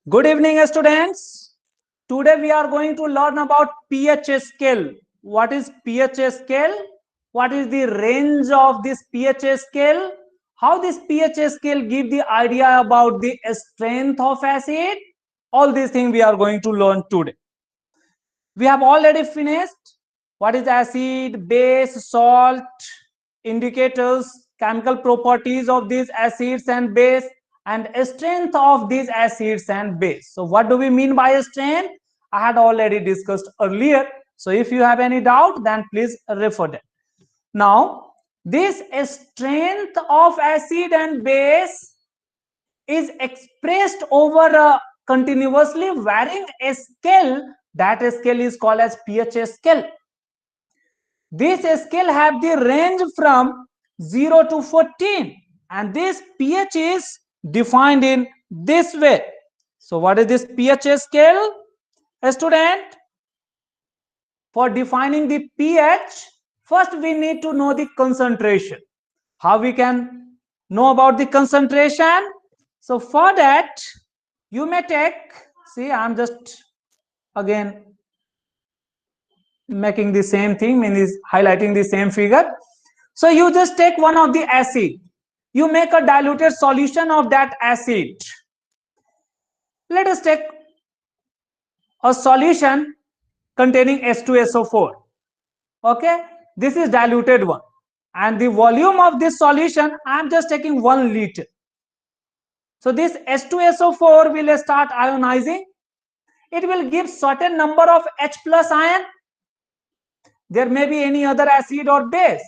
Good evening, students. Today we are going to learn about pH scale. What is pH scale? What is the range of this pH scale? How this pH scale give the idea about the strength of acid? All these things we are going to learn today. We have already finished what is acid, base, salt, indicators, chemical properties of these acids and base, and strength of these acids and base. So what do we mean by strength? I had already discussed earlier. So if you have any doubt, then please refer that. Now, this strength of acid and base is expressed over a continuously varying scale. That scale is called as pH scale. This scale have the range from 0 to 14, and this pH is defined in this way. So what is this pH scale? A student, for defining the pH, first we need to know the concentration. How we can know about the concentration? So for that, you may take, see, I'm just again making the same thing, means highlighting the same figure. So you just take one of the acid, you make a diluted solution of that acid. Let us take a solution containing H2SO4. Okay, this is diluted one, and the volume of this solution I am just taking 1 liter. So this H2SO4 will start ionizing. It will give certain number of H plus ion. There may be any other acid or base.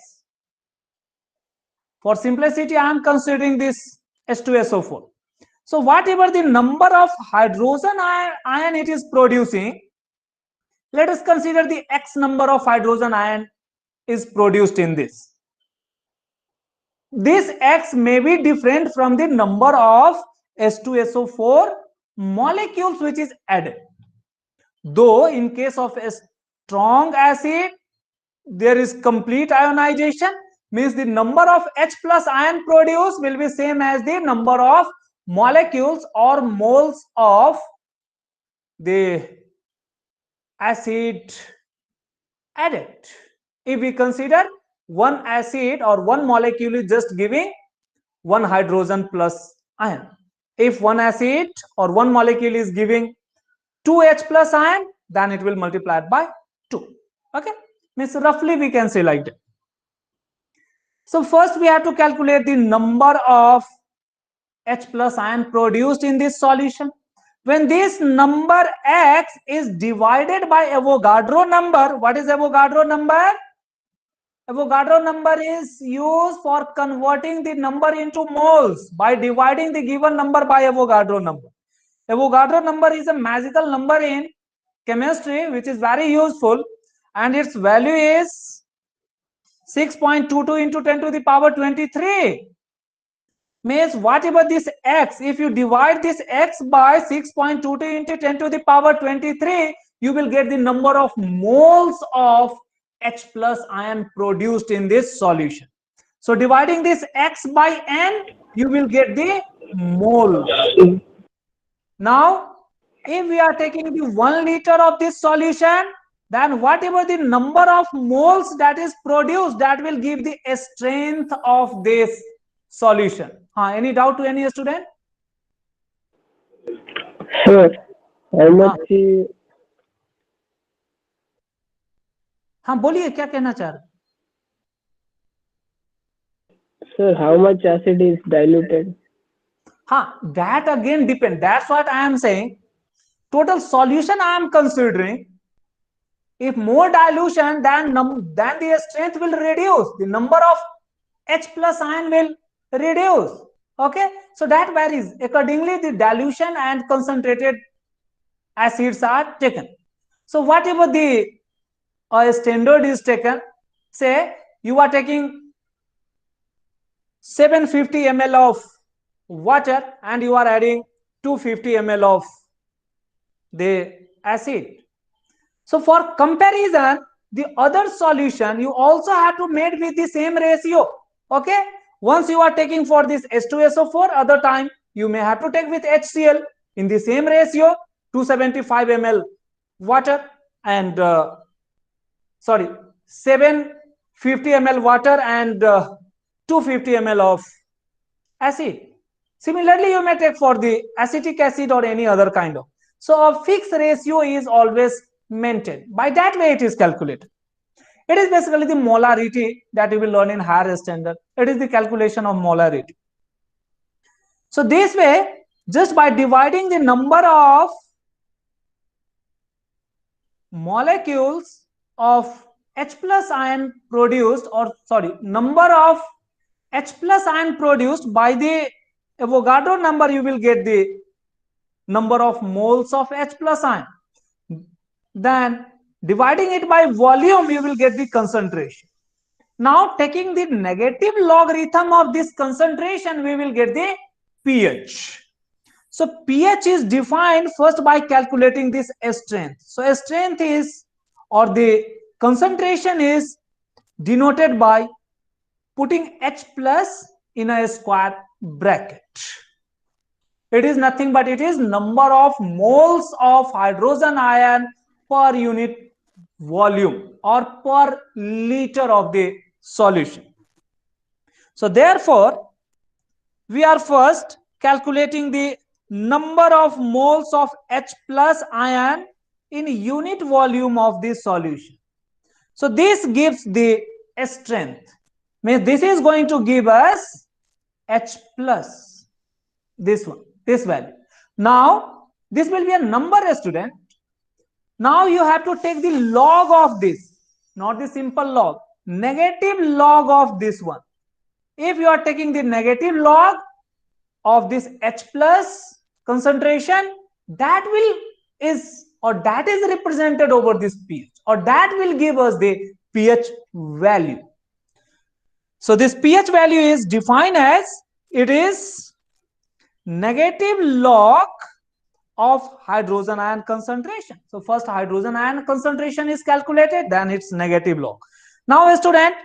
For simplicity, I am considering this H2SO4. So whatever the number of hydrogen ion it is producing, let us consider the X number of hydrogen ion is produced in this. This X may be different from the number of H2SO4 molecules which is added. Though in case of a strong acid, there is complete ionization, means the number of H plus ion produced will be same as the number of molecules or moles of the acid added. If we consider one acid or one molecule is just giving 1 hydrogen plus ion. If one acid or one molecule is giving 2 H plus ion, then it will multiply by 2. Okay, means roughly we can say like that. So first we have to calculate the number of H plus ion produced in this solution. When this number X is divided by Avogadro number, what is Avogadro number? Avogadro number is used for converting the number into moles by dividing the given number by Avogadro number. Avogadro number is a magical number in chemistry which is very useful, and its value is 6.22 into 10 to the power 23. Means whatever this X, if you divide this X by 6.22 into 10 to the power 23, you will get the number of moles of H plus ion produced in this solution. So dividing this X by N, you will get the mole. Now, if we are taking the 1 liter of this solution, then whatever the number of moles that is produced, that will give the strength of this solution. Any doubt to any student? Sir, how much? बोलिए क्या कहना चाह रहे? Sir, how much acid is diluted? That again depends. That's what I am saying. Total solution I am considering. If more dilution, then the strength will reduce. The number of H plus ion will reduce. Okay, so that varies. Accordingly, the dilution and concentrated acids are taken. So whatever the standard is taken, say you are taking 750 ml of water and you are adding 250 ml of the acid. So for comparison, the other solution you also have to make with the same ratio. Okay, once you are taking for this H2SO4, other time you may have to take with HCl. in the same ratio, 275 ml water and 750 ml water and 250 ml of acid. Similarly, you may take for the acetic acid or any other kind of. So a fixed ratio is always maintained. By that way it is calculated. It is basically the molarity that you will learn in higher standard. It is the calculation of molarity. So this way, just by dividing the number of molecules of H plus ion produced, or sorry, number of H plus ion produced by the Avogadro number, you will get the number of moles of H plus ion. Then dividing it by volume, you will get the concentration. Now taking the negative logarithm of this concentration, we will get the pH. So pH is defined first by calculating this strength. So strength is, or the concentration is denoted by putting H plus in a square bracket. It is nothing but it is number of moles of hydrogen ion per unit volume or per liter of the solution. So therefore, we are first calculating the number of moles of H plus ion in unit volume of this solution. So this gives the strength. Means this is going to give us H plus, this one, this value. Now this will be a number, student. Now you have to take the log of this, not the simple log, negative log of this one. If you are taking the negative log of this H plus concentration, that is represented over this pH, or that will give us the pH value. So this pH value is defined as, it is negative log of hydrogen ion concentration. So first hydrogen ion concentration is calculated, then its negative log. Now student,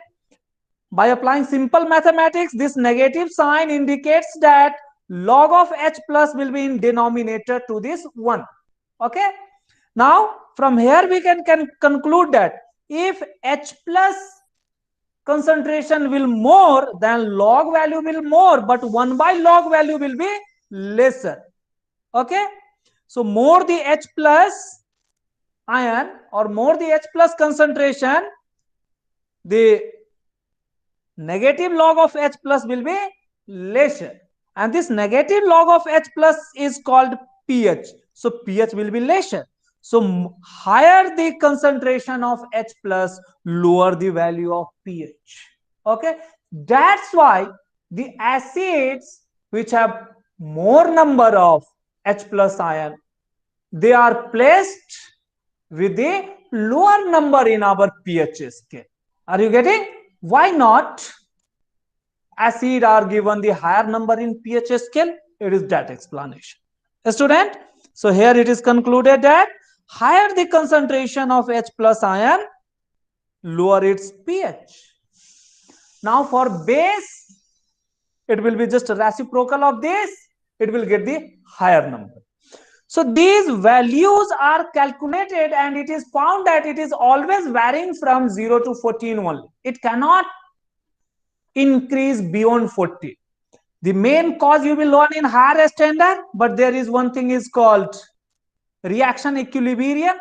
by applying simple mathematics, this negative sign indicates that log of H plus will be in denominator to this 1. Okay. Now from here we can conclude that if H plus concentration will more, then log value will more, but 1 by log value will be lesser. Okay. So more the H plus ion or more the H plus concentration, the negative log of H plus will be lesser, and this negative log of H plus is called pH. So pH will be lesser. So higher the concentration of H plus, lower the value of pH. Okay, that's why the acids which have more number of H plus ion, they are placed with a lower number in our pH scale. Are you getting? Why not acid are given the higher number in pH scale? It is that explanation. Student, so here it is concluded that higher the concentration of H plus ion, lower its pH. Now for base, it will be just a reciprocal of this, it will get the higher number. So these values are calculated, and it is found that it is always varying from 0 to 14 only. It cannot increase beyond 40. The main cause you will learn in higher standard, but there is one thing is called reaction equilibrium.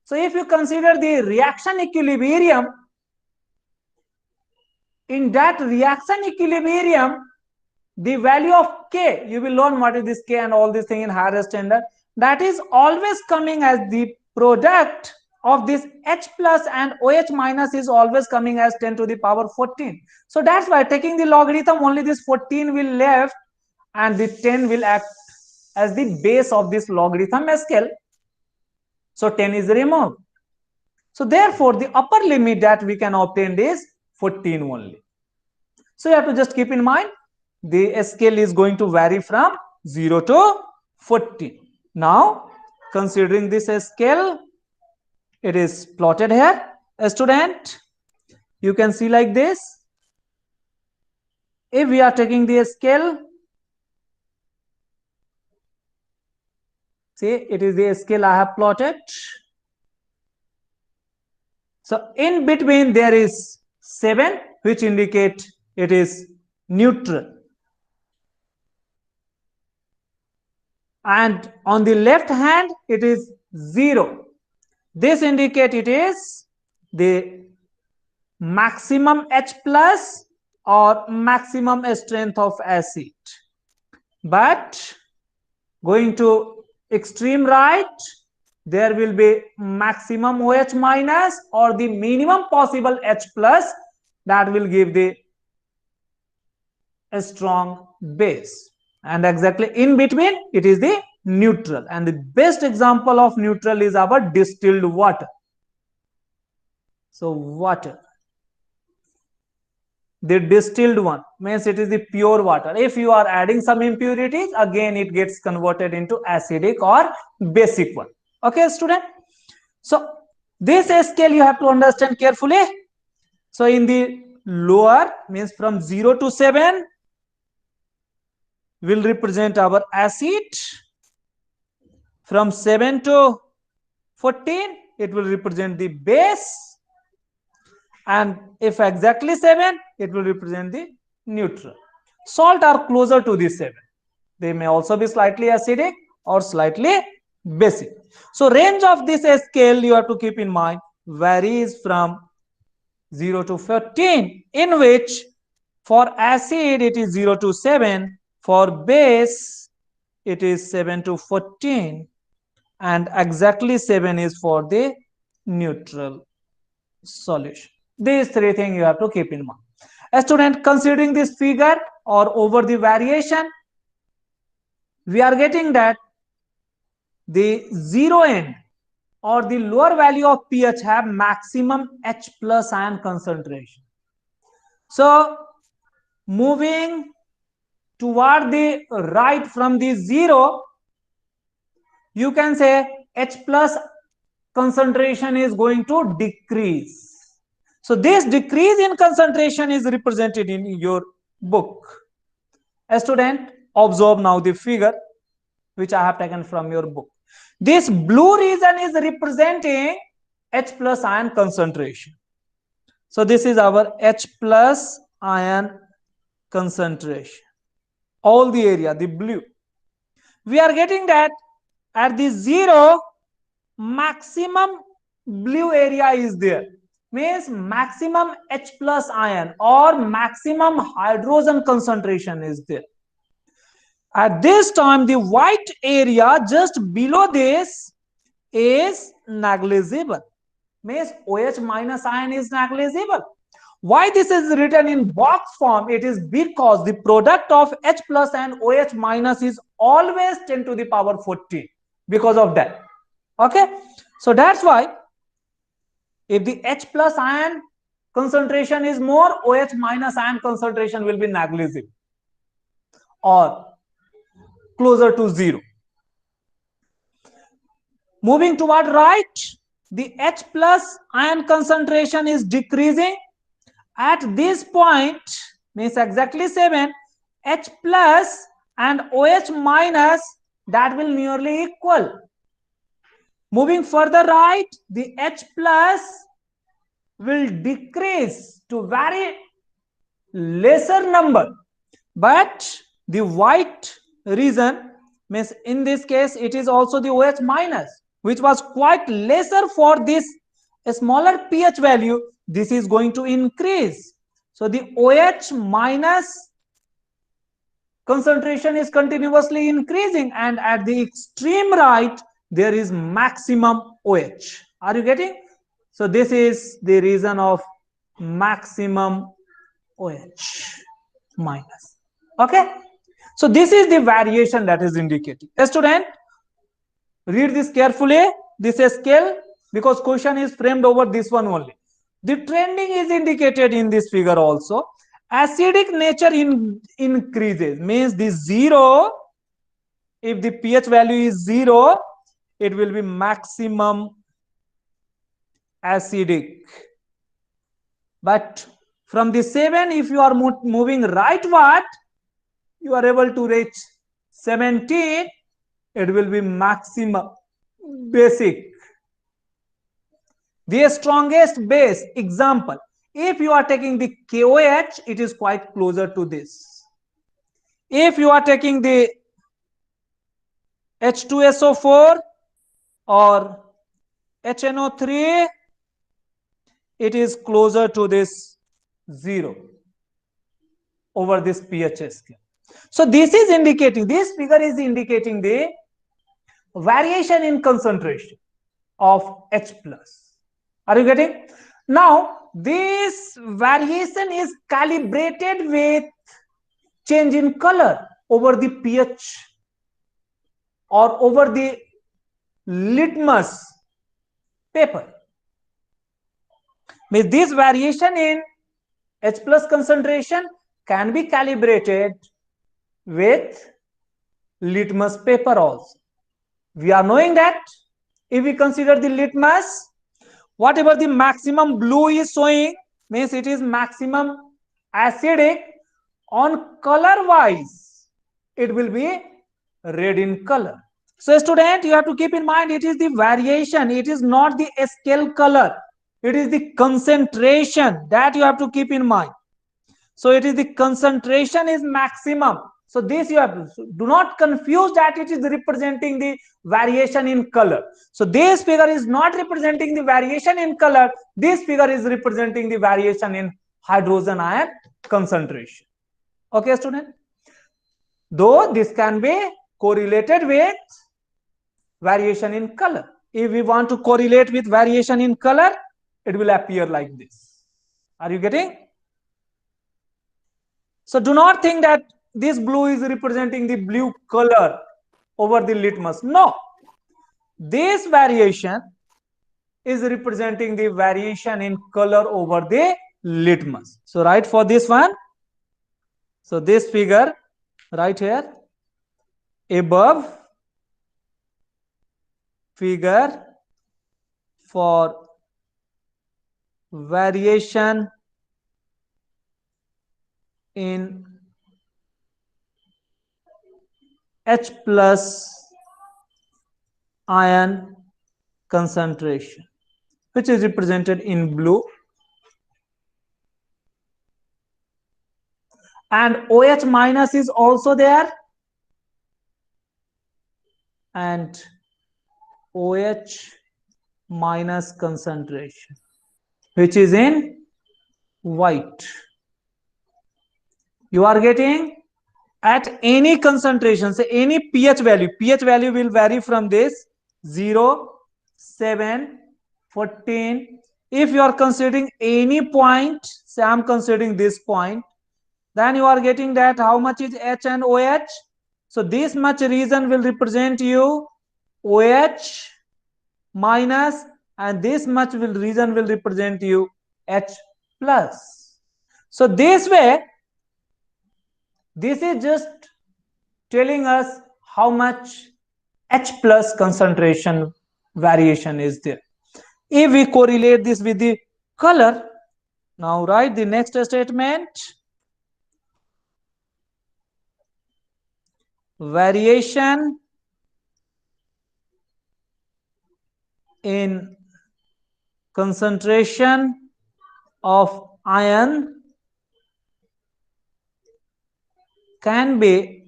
So if you consider the reaction equilibrium, in that reaction equilibrium, the value of K, you will learn what is this K and all this thing in higher standard, that is always coming as the product of this H plus and OH minus is always coming as 10 to the power 14. So that's why taking the logarithm, only this 14 will left and the 10 will act as the base of this logarithm scale. So 10 is removed. So therefore the upper limit that we can obtain is 14 only. So you have to just keep in mind the scale is going to vary from 0 to 14. Now considering this scale, it is plotted here. A student, you can see like this. If we are taking the scale, See, it is the scale I have plotted. So in between there is 7, which indicate it is neutral. And on the left hand it is 0. This indicate it is the maximum H plus or maximum strength of acid. But going to extreme right, there will be maximum OH minus or the minimum possible H plus, that will give the a strong base. And exactly in between it is the neutral. And the best example of neutral is our distilled water. So water, the distilled one means it is the pure water. If you are adding some impurities, again it gets converted into acidic or basic one. Okay, student? So this scale you have to understand carefully. So in the lower means from 0 to 7 will represent our acid. From 7 to 14 it will represent the base, and if exactly 7 it will represent the neutral. Salt are closer to the 7. They may also be slightly acidic or slightly basic. So range of this scale you have to keep in mind varies from 0 to 14, in which for acid it is 0 to 7, for base it is 7 to 14, and exactly 7 is for the neutral solution. These three things you have to keep in mind. A student, considering this figure or over the variation, we are getting that the zero end or the lower value of pH have maximum H plus ion concentration. So moving toward the right from the 0, you can say H plus concentration is going to decrease. So this decrease in concentration is represented in your book. A student, observe now the figure which I have taken from your book. This blue region is representing H plus ion concentration. So this is our H plus ion concentration. All the area, the blue. We are getting that at the 0, maximum blue area is there. Means maximum H plus ion or maximum hydrogen concentration is there. At this time, the white area just below this is negligible. Means OH minus ion is negligible. Why this is written in box form? It is because the product of H plus and OH minus is always 10 to the power 14. Because of that. Okay. So that's why if the H plus ion concentration is more, OH minus ion concentration will be negligible or closer to 0. Moving toward right, the H plus ion concentration is decreasing. At this point, means exactly 7, H plus and OH minus, that will nearly equal. Moving further right, the H plus will decrease to very lesser number, but the white region means in this case it is also the OH minus, which was quite lesser for this smaller pH value. This is going to increase. So the OH minus concentration is continuously increasing, and at the extreme right there is maximum OH. Are you getting? So this is the reason of maximum OH minus. Okay. So this is the variation that is indicated. A student, read this carefully, this scale, because question is framed over this one only. The trending is indicated in this figure also. Acidic nature increases, means the 0, if the pH value is 0, it will be maximum acidic. But from the 7, if you are moving rightward, you are able to reach 17. it will be maximum basic. The strongest base, example, if you are taking the KOH, it is quite closer to this. If you are taking the H2SO4 or HNO3, it is closer to this 0 over this pH scale. So this is indicating, this figure is indicating the variation in concentration of H plus. Are you getting? Now this variation is calibrated with change in color over the pH or over the litmus paper. Means this variation in H plus concentration can be calibrated with litmus paper also. We are knowing that if we consider the litmus, whatever the maximum blue is showing means it is maximum acidic. On color wise, it will be red in color. So student, you have to keep in mind it is the variation, it is not the scale color, it is the concentration that you have to keep in mind. So it is the concentration is maximum. So this you have to do not confuse that it is representing the variation in color. So this figure is not representing the variation in color. This figure is representing the variation in hydrogen ion concentration. Okay, student. Though this can be correlated with variation in color. If we want to correlate with variation in color, it will appear like this. Are you getting? So do not think that this blue is representing the blue color over the litmus. No. This variation is representing the variation in color over the litmus. So write for this one. So this figure right here above figure for variation in H plus ion concentration, which is represented in blue, and OH minus is also there, and OH minus concentration, which is in white. You are getting at any concentration, say any pH value will vary from this 0, 7, 14. If you are considering any point, say I am considering this point, then you are getting that how much is H and OH. So this much region will represent you OH minus, and this much region will represent you H plus. So this way, this is just telling us how much H plus concentration variation is there. If we correlate this with the color, now write the next statement. Variation in concentration of ion can be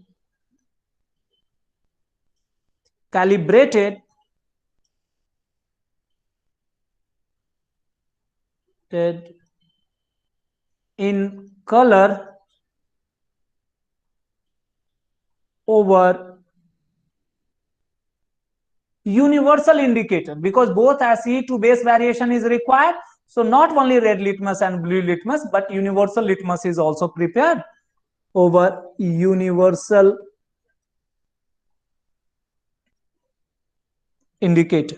calibrated in color over universal indicator, because both acid to base variation is required. So not only red litmus and blue litmus, but universal litmus is also prepared over universal indicator.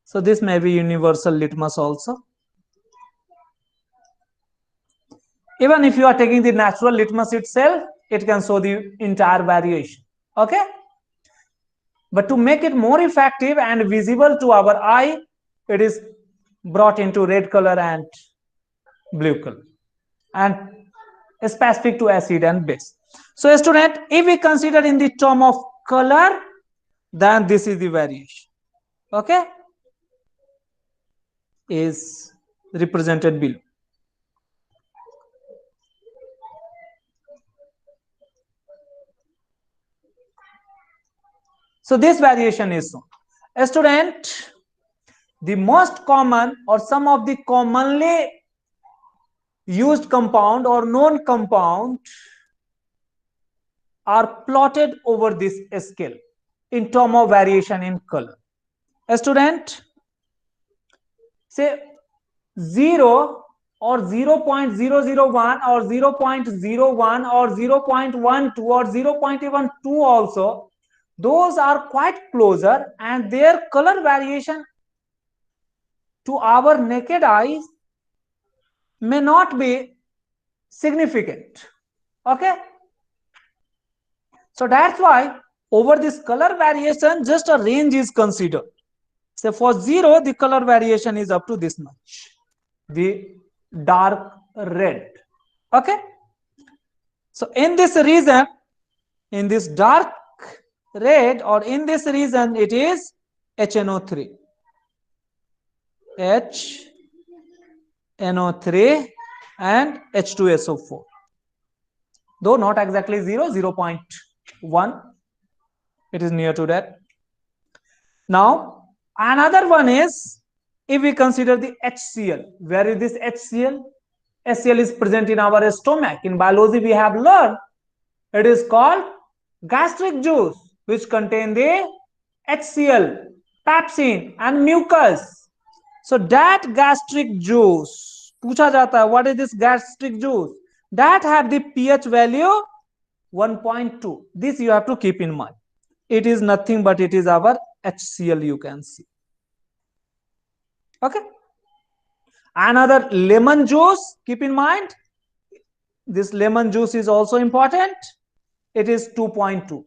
So this may be universal litmus also. Even if you are taking the natural litmus itself, it can show the entire variation. Okay. But to make it more effective and visible to our eye, it is brought into red color and blue color. And specific to acid and base. So student, if we consider in the term of color, then this is the variation. Okay, is represented below. So this variation is shown. A student, the most common or some of the commonly used compound or known compound are plotted over this scale in term of variation in color. A student, say 0 or 0.001 or 0.01 or 0.12 or 0.12 also, those are quite closer and their color variation to our naked eyes may not be significant. Okay, so that's why over this color variation just a range is considered. So for 0 the color variation is up to this much, the dark red. Okay, so in this region, in this dark red or in this region, it is HNO3, HNO3 and H2SO4, though not exactly 0, 0.1, it is near to that. Now another one is, if we consider the HCl, where is this HCl? HCl is present in our stomach. In biology we have learned it is called gastric juice, which contain the HCl, pepsin and mucus. So that gastric juice, पूछा जाता है, what is this gastric juice? That have the pH value 1.2. This you have to keep in mind. It is nothing but it is our HCl, you can see. Okay. Another lemon juice, keep in mind, this lemon juice is also important. It is 2.2.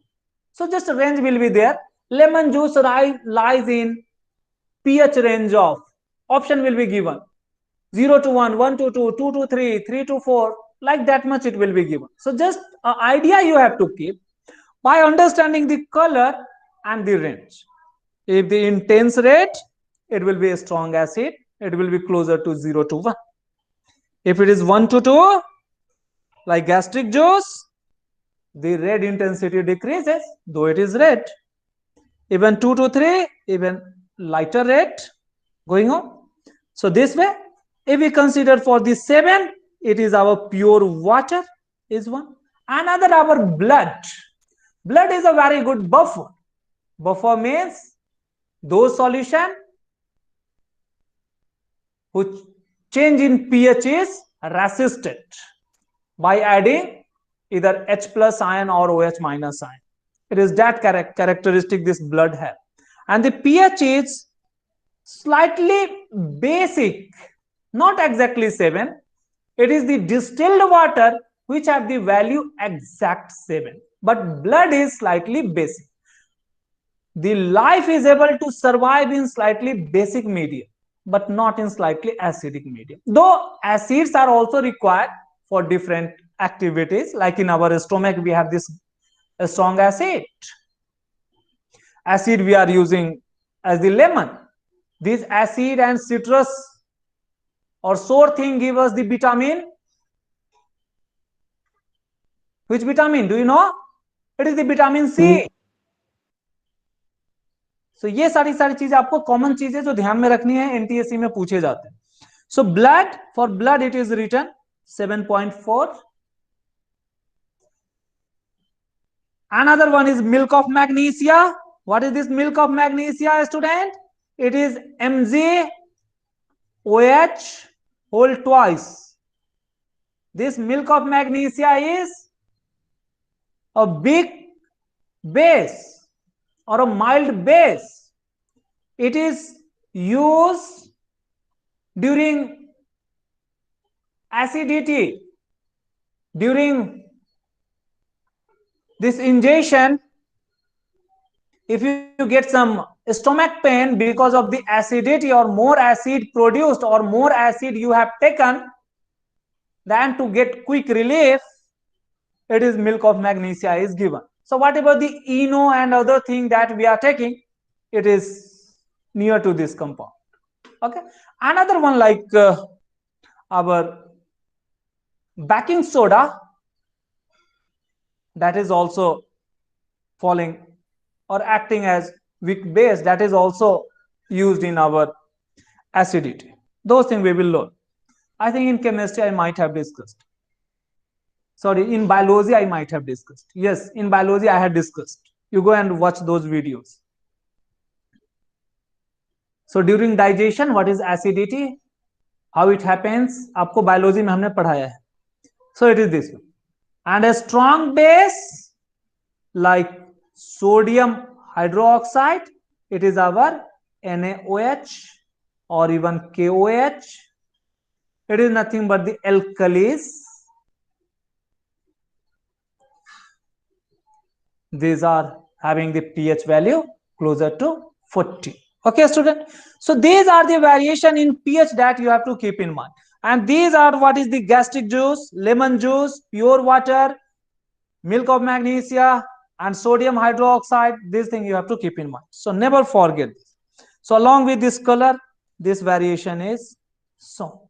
So just a range will be there. Lemon juice lies in pH range of, option will be given 0 to 1, 1 to 2, 2 to 3, 3 to 4, like that much it will be given. So just an idea you have to keep by understanding the color and the range. If the intense red, it will be a strong acid, it will be closer to 0 to 1. If it is 1 to 2, like gastric juice, the red intensity decreases, though it is red. Even 2 to 3, even lighter red going on. So this way, if we consider for the 7, it is our pure water is one. Another our blood. Blood is a very good buffer. Buffer means those solution which change in pH is resisted by adding either H plus ion or OH minus ion. It is that characteristic this blood has. And the pH is slightly basic, not exactly 7. It is the distilled water which have the value exact 7. But blood is slightly basic. The life is able to survive in slightly basic medium, but not in slightly acidic medium. Though acids are also required for different activities, like in our stomach we have this strong acid. Acid we are using as the lemon. This acid and citrus or sour thing give us the vitamin. Which vitamin? Do you know? It is the vitamin C. So ये सारी चीजें आपको common चीजें जो ध्यान में रखनी है, एनटीएससी में पूछे जाते हैं. So blood, for blood it is written 7.4. Another one is milk of magnesia. What is this milk of magnesia, student? It is MgOH whole twice. This milk of magnesia is a big base or a mild base. It is used during acidity, during this ingestion. If you get some stomach pain because of the acidity or more acid produced or more acid you have taken, then to get quick relief, it is milk of magnesia is given. So whatever the eno and other thing that we are taking, it is near to this compound. Okay, another one like our baking soda, that is also falling or acting as weak base, that is also used in our acidity. Those things we will learn. I think in chemistry I might have discussed. Sorry, in biology I might have discussed. Yes, in biology I had discussed. You go and watch those videos. So during digestion, what is acidity? How it happens? आपको biology में हमने पढ़ाया है. So it is this one. And a strong base like sodium hydroxide, it is our NaOH or even KOH. It is nothing but the alkalis. These are having the pH value closer to 40. Okay, student. So these are the variation in pH that you have to keep in mind. And these are what is the gastric juice, lemon juice, pure water, milk of magnesia, and sodium hydroxide. This thing you have to keep in mind. So never forget this. So along with this color, this variation is so.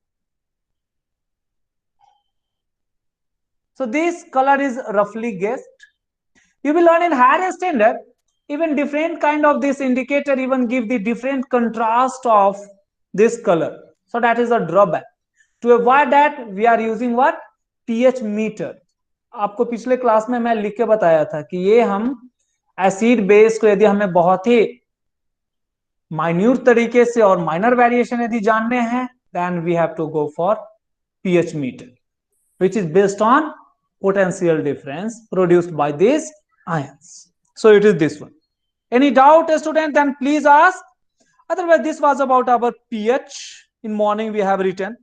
So this color is roughly guessed. You will learn in higher standard, even different kind of this indicator even give the different contrast of this color. So that is a drawback. To avoid that, we are using what? pH meter. आपको पिछले class में मैं लिख के बताया था कि ये हम एसिड बेस को यदि हमें बहुत ही माइन्यूट तरीके से और माइनर वेरिएशन यदि जानने हैं, then we have to go for pH meter, which is based on potential difference produced by these ions. So it is this one. Any doubt, student? Then please ask. Otherwise, this was about our pH. In morning, we have written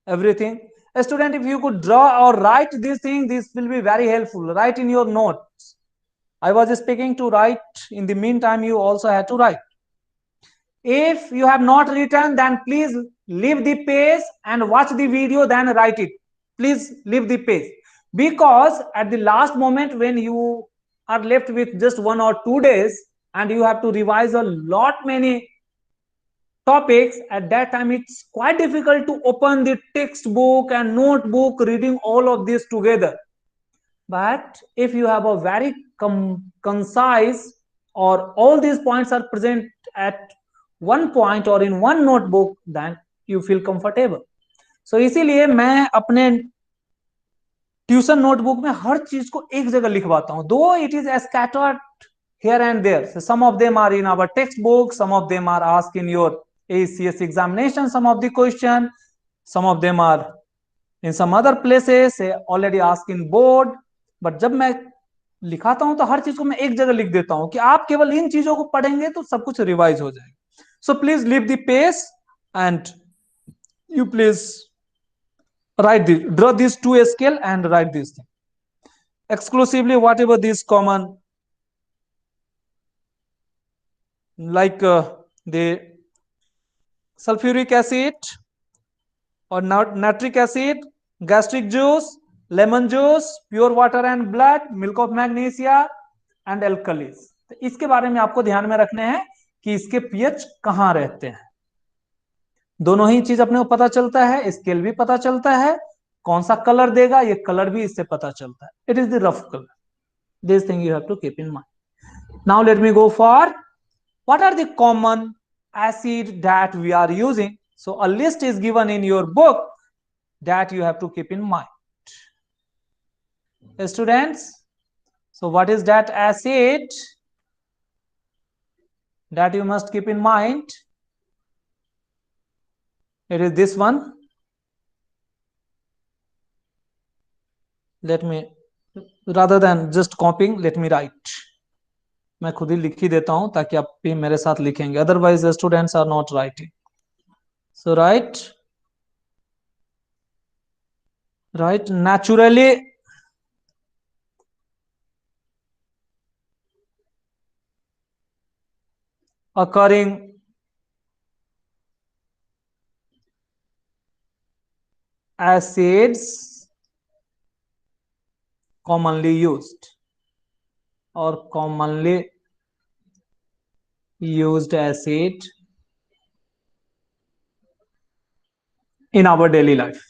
everything. A student, if you could draw or write this thing, this will be very helpful. Write in your notes. I was speaking to write. In the meantime, you also had to write. If you have not written, then please leave the page and watch the video, then write it. Please leave the page. Because at the last moment, when you are left with just 1 or 2 days and you have to revise a lot many topics, at that time it's quite difficult to open the textbook and notebook reading all of this together. But if you have a very concise or all these points are present at one point or in one notebook, then you feel comfortable. So इसीलिए मैं अपने tuition notebook में हर चीज को एक जगह लिखवाता हूं, दो it is scattered here and there. So some of them are in our textbook, some of them are asked in your ACS examination, some of the question, some of them are in some other places already asked in board. But जब मैं लिखाता हूं तो हर चीज को मैं एक जगह लिख देता हूं कि आप केवल इन चीजों को पढ़ेंगे तो सब कुछ रिवाइज हो जाएगा. So please leave the pace and you please write this, draw this to a scale and write this thing. Exclusively whatever this common, like the sulfuric acid or nitric acid, gastric juice, lemon juice, pure water and blood, milk of magnesia and alkalis. तो इसके बारे में आपको ध्यान में रखने हैं कि इसके पीएच कहां रहते हैं. दोनों ही चीज अपने को पता चलता है, स्केल भी पता चलता है, कौन सा कलर देगा ये कलर भी इससे पता चलता है. It is the rough colour. This thing you have to keep in mind. Now let me go for what are the common acid that we are using. So a list is given in your book that you have to keep in mind. Students, so what is that acid that you must keep in mind? It is this one. Let me, rather than just copying, let me write. मैं खुद ही लिख ही देता हूं ताकि आप भी मेरे साथ लिखेंगे, otherwise the students are not writing. So write naturally occurring acids commonly used or commonly used acid in our daily life.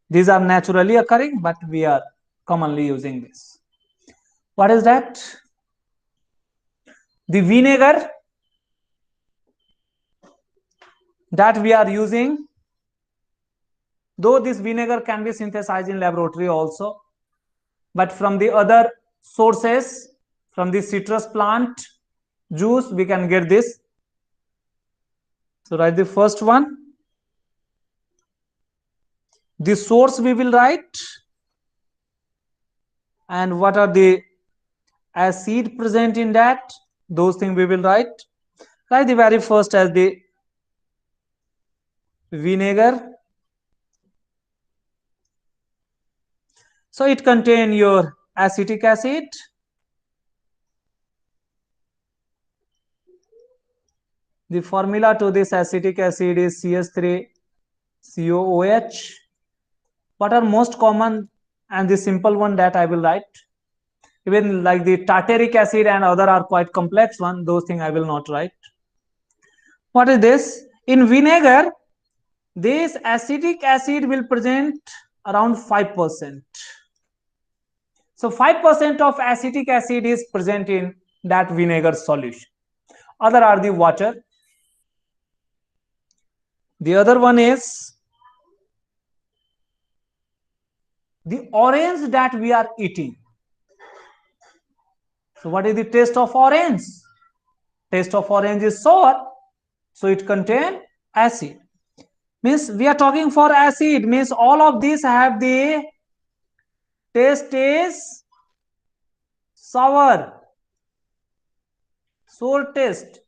These are naturally occurring, but we are commonly using this. What is that? The vinegar that we are using, though this vinegar can be synthesized in laboratory also, but from the other sources, from the citrus plant juice, we can get this. So write the first one. The source we will write, and what are the acid present in that, those things we will write. Write the very first as the vinegar. So it contain your acetic acid, the formula to this acetic acid is CH3COOH. What are most common and the simple one that I will write? Even like the tartaric acid and other are quite complex one, those things I will not write. What is this? In vinegar, this acetic acid will present around 5%. So 5% of acetic acid is present in that vinegar solution. Other are the water. The other one is the orange that we are eating. So what is the taste of orange? Taste of orange is sour, so it contains acid. Means we are talking for acid, means all of these have the taste is sour, sour taste.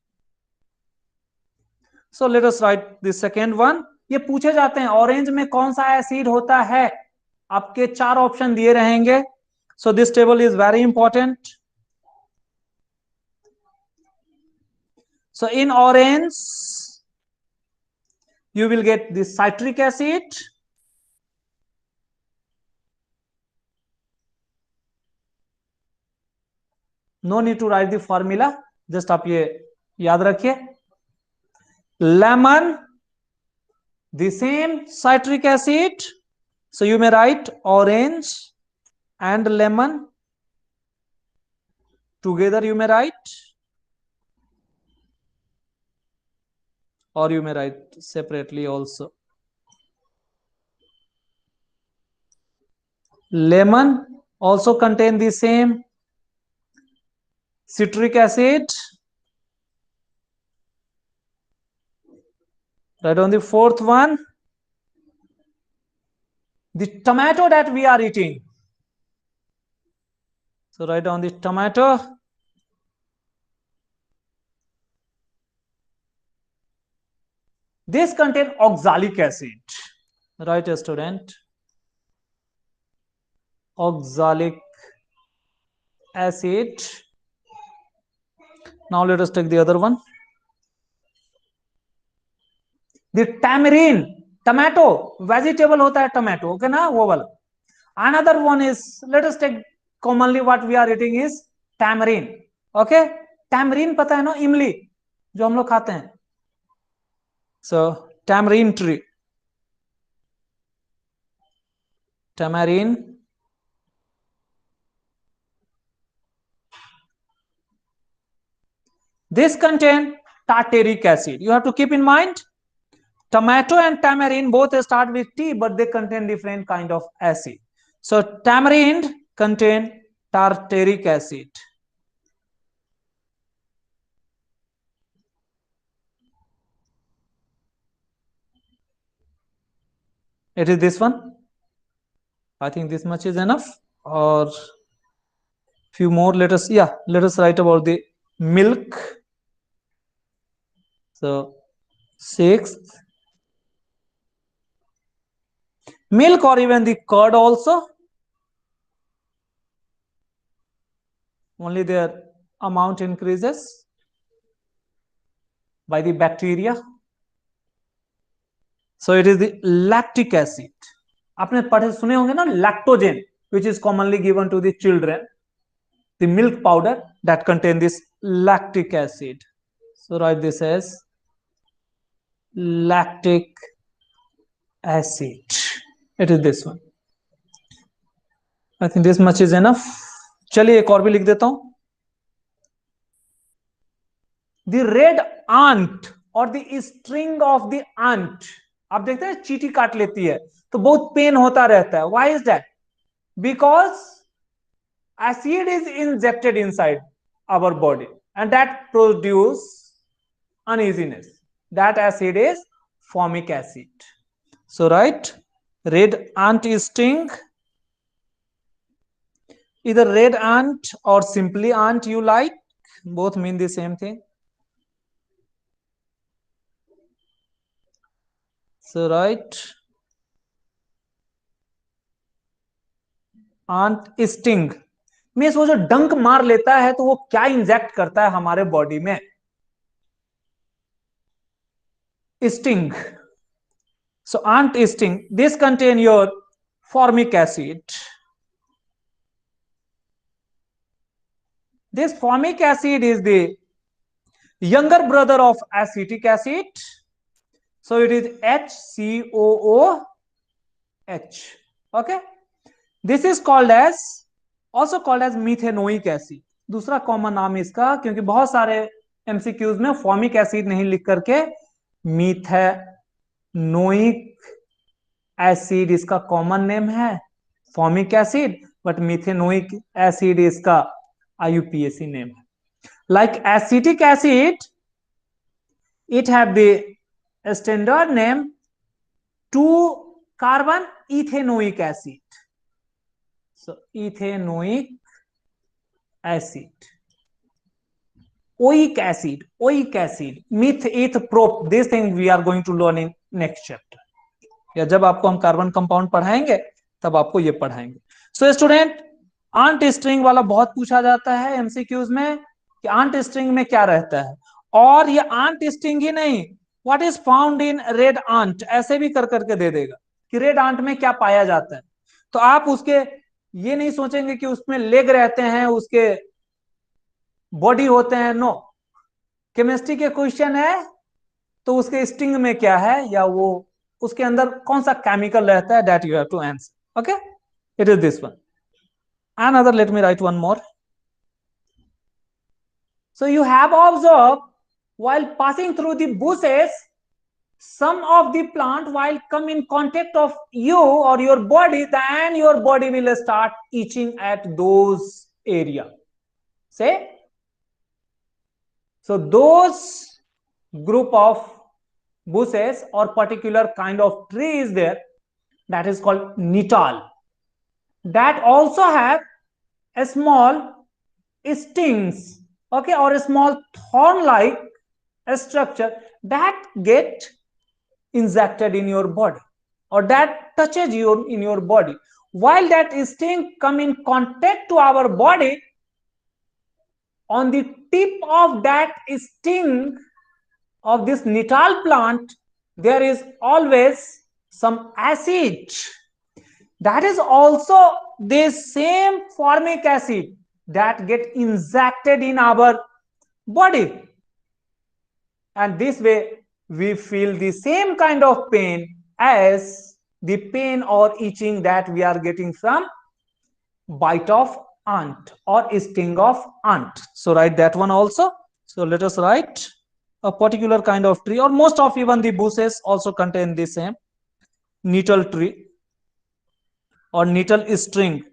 So let us write the second one. ये पूछे जाते हैं orange में कौन सा acid होता है, आपके 4 ऑप्शन दिए रहेंगे. So this table is very important. So in orange you will get the citric acid, no need to write the formula, just आप ये याद रखिए. Lemon, the same citric acid, so you may write orange and lemon together, you may write, or you may write separately also. Lemon also contain the same citric acid. Right on the fourth one, the tomato that we are eating. So write down the tomato. This contain oxalic acid. Right, a student. Oxalic acid. Now let us take the other one. The tamarind, tomato, vegetable होता है tomato, okay ना, वो वाला. Another one is, let us take commonly what we are eating is tamarind, okay. Tamarind पता है ना, इमली जो हम लोग खाते हैं. So tamarind tree, tamarind. This contain tartaric acid. You have to keep in mind, tomato and tamarind both start with T, but they contain different kind of acid. So tamarind contain tartaric acid. It is this one. I think this much is enough, or few more. Let us write about the milk. So sixth, milk or even the curd also, only their amount increases by the bacteria. So it is the lactic acid. आपने पढ़े सुने होंगे ना, Lactogen which is commonly given to the children, the milk powder that contain this lactic acid. So write this as lactic acid. It is this one. I think this much is enough. चलिए एक और भी लिख देता हूं. The red ant or the string of the ant. आप देखते हैं चींटी काट लेती है तो बहुत पेन होता रहता है. Why is that? Because acid is injected inside our body and that produce uneasiness. That acid is formic acid. So write red ant sting, either red ant or simply ant you like, both mean the same thing. So write ant sting means वो जो डंक मार लेता है तो वो क्या inject करता है हमारे बॉडी में. Sting. So ant sting, this contain your formic acid. This formic acid is the younger brother of acetic acid. So it is HCOOH. Okay. This is called as, also called as methanoic acid. दूसरा common नाम इसका, क्योंकि बहुत सारे MCQs में formic acid नहीं लिख करके मीथेनोइक एसिड इसका कॉमन नेम है, formic acid, but methanoic acid इसका आईयूपीएसी नेम है. Like acetic acid, it have the standard name 2 carbon ethanoic acid. So ethanoic acid, oic acid, myth, eth, prop. This thing we are going to learn in next chapter. या जब आपको हम carbon compound पढ़ाएंगे तब आपको ये पढ़ाएंगे. So student, aunt string वाला बहुत पूछा जाता है एमसीक्यूज में कि आंट स्ट्रिंग में क्या रहता है. और ये आंट स्ट्रिंग ही नहीं, what is found in red ant, ऐसे भी कर करके दे देगा कि रेड आंट में क्या पाया जाता है. तो आप उसके ये नहीं सोचेंगे कि उसमें लेग रहते हैं, उसके बॉडी होते हैं. नो, केमिस्ट्री के क्वेश्चन है तो उसके स्टिंग में क्या है या वो उसके अंदर कौन सा केमिकल रहता है, that you have to answer. Okay, it is this one. Another, let me write one more. So you have observed while passing through the bushes, some of the plant while come in contact of you or your body, then your body will start itching at those area. Say, so those group of bushes or particular kind of tree is there, that is called nital, that also have a small stings, okay, or a small thorn like structure that get injected in your body or that touches you in your body. While that sting come in contact to our body, on the tip of that sting of this nital plant, there is always some acid. That is also the same formic acid that get injected in our body. And this way we feel the same kind of pain as the pain or itching that we are getting from bite of ant or sting of ant. So write that one also. So let us write a particular kind of tree, or most of even the bushes also contain the same nettle tree or nettle string.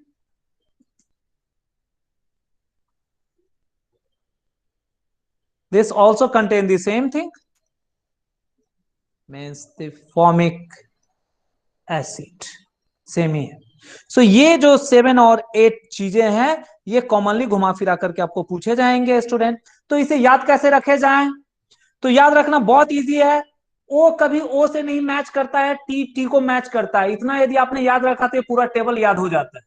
This also contain the same thing, means the formic acid, same ही है. So ये जो 7 और 8 चीजें हैं ये commonly घुमा फिरा करके आपको पूछे जाएंगे स्टूडेंट. तो इसे याद कैसे रखे जाएं, तो याद रखना बहुत इजी है. ओ कभी ओ से नहीं मैच करता है, टी टी को मैच करता है. इतना यदि आपने याद रखा तो ये पूरा टेबल याद हो जाता है.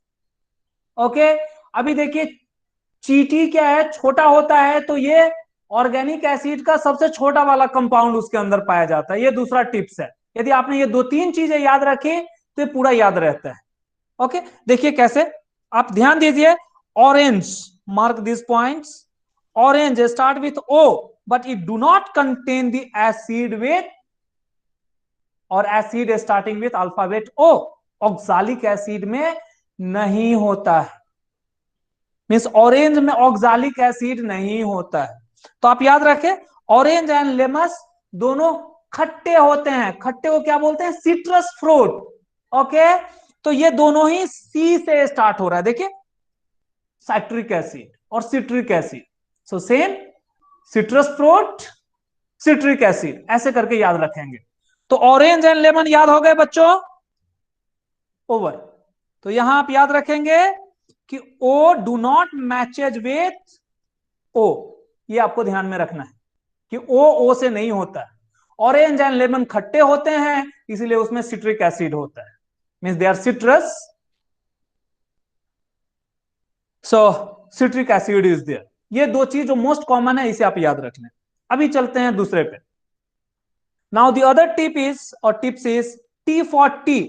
ओके, अभी देखिए चीटी क्या है, छोटा होता है, तो ये ऑर्गेनिक एसिड का सबसे छोटा वाला कंपाउंड उसके अंदर पाया जाता है. ये दूसरा टिप्स है. यदि आपने ये 2-3 चीजें याद रखी तो ये पूरा याद रहता है। ओके, देखिए कैसे, आप ध्यान दीजिए। Orange, mark this points. Orange start with O, but it do not contain the acid with, और acid starting with alphabet O, oxalic acid में नहीं होता है। मीन्स ऑरेंज में ऑक्सालिक एसिड नहीं होता है। तो आप याद रखें, ऑरेंज एंड लेमस दोनों खट्टे होते हैं। खट्टे को क्या बोलते हैं? Citrus fruit. ओके, तो ये दोनों ही सी से स्टार्ट हो रहा है। देखिए, साइट्रिक एसिड और citric acid. So same, citrus fruit, citric acid, ऐसे करके याद रखेंगे। तो ऑरेंज एंड लेमन याद हो गए बच्चों? ओवर। तो यहां आप याद रखेंगे कि O do not matches with O, ये आपको ध्यान में रखना है कि ओ से नहीं होता है। ऑरेंज एंड लेमन खट्टे होते हैं, इसीलिए उसमें सिट्रिक एसिड होता है, means they are citrus, so citric acid is there. ये दो चीज जो मोस्ट कॉमन है, इसे आप याद रख लें। अभी चलते हैं दूसरे पे। Now the other tip is, और tips is T for T,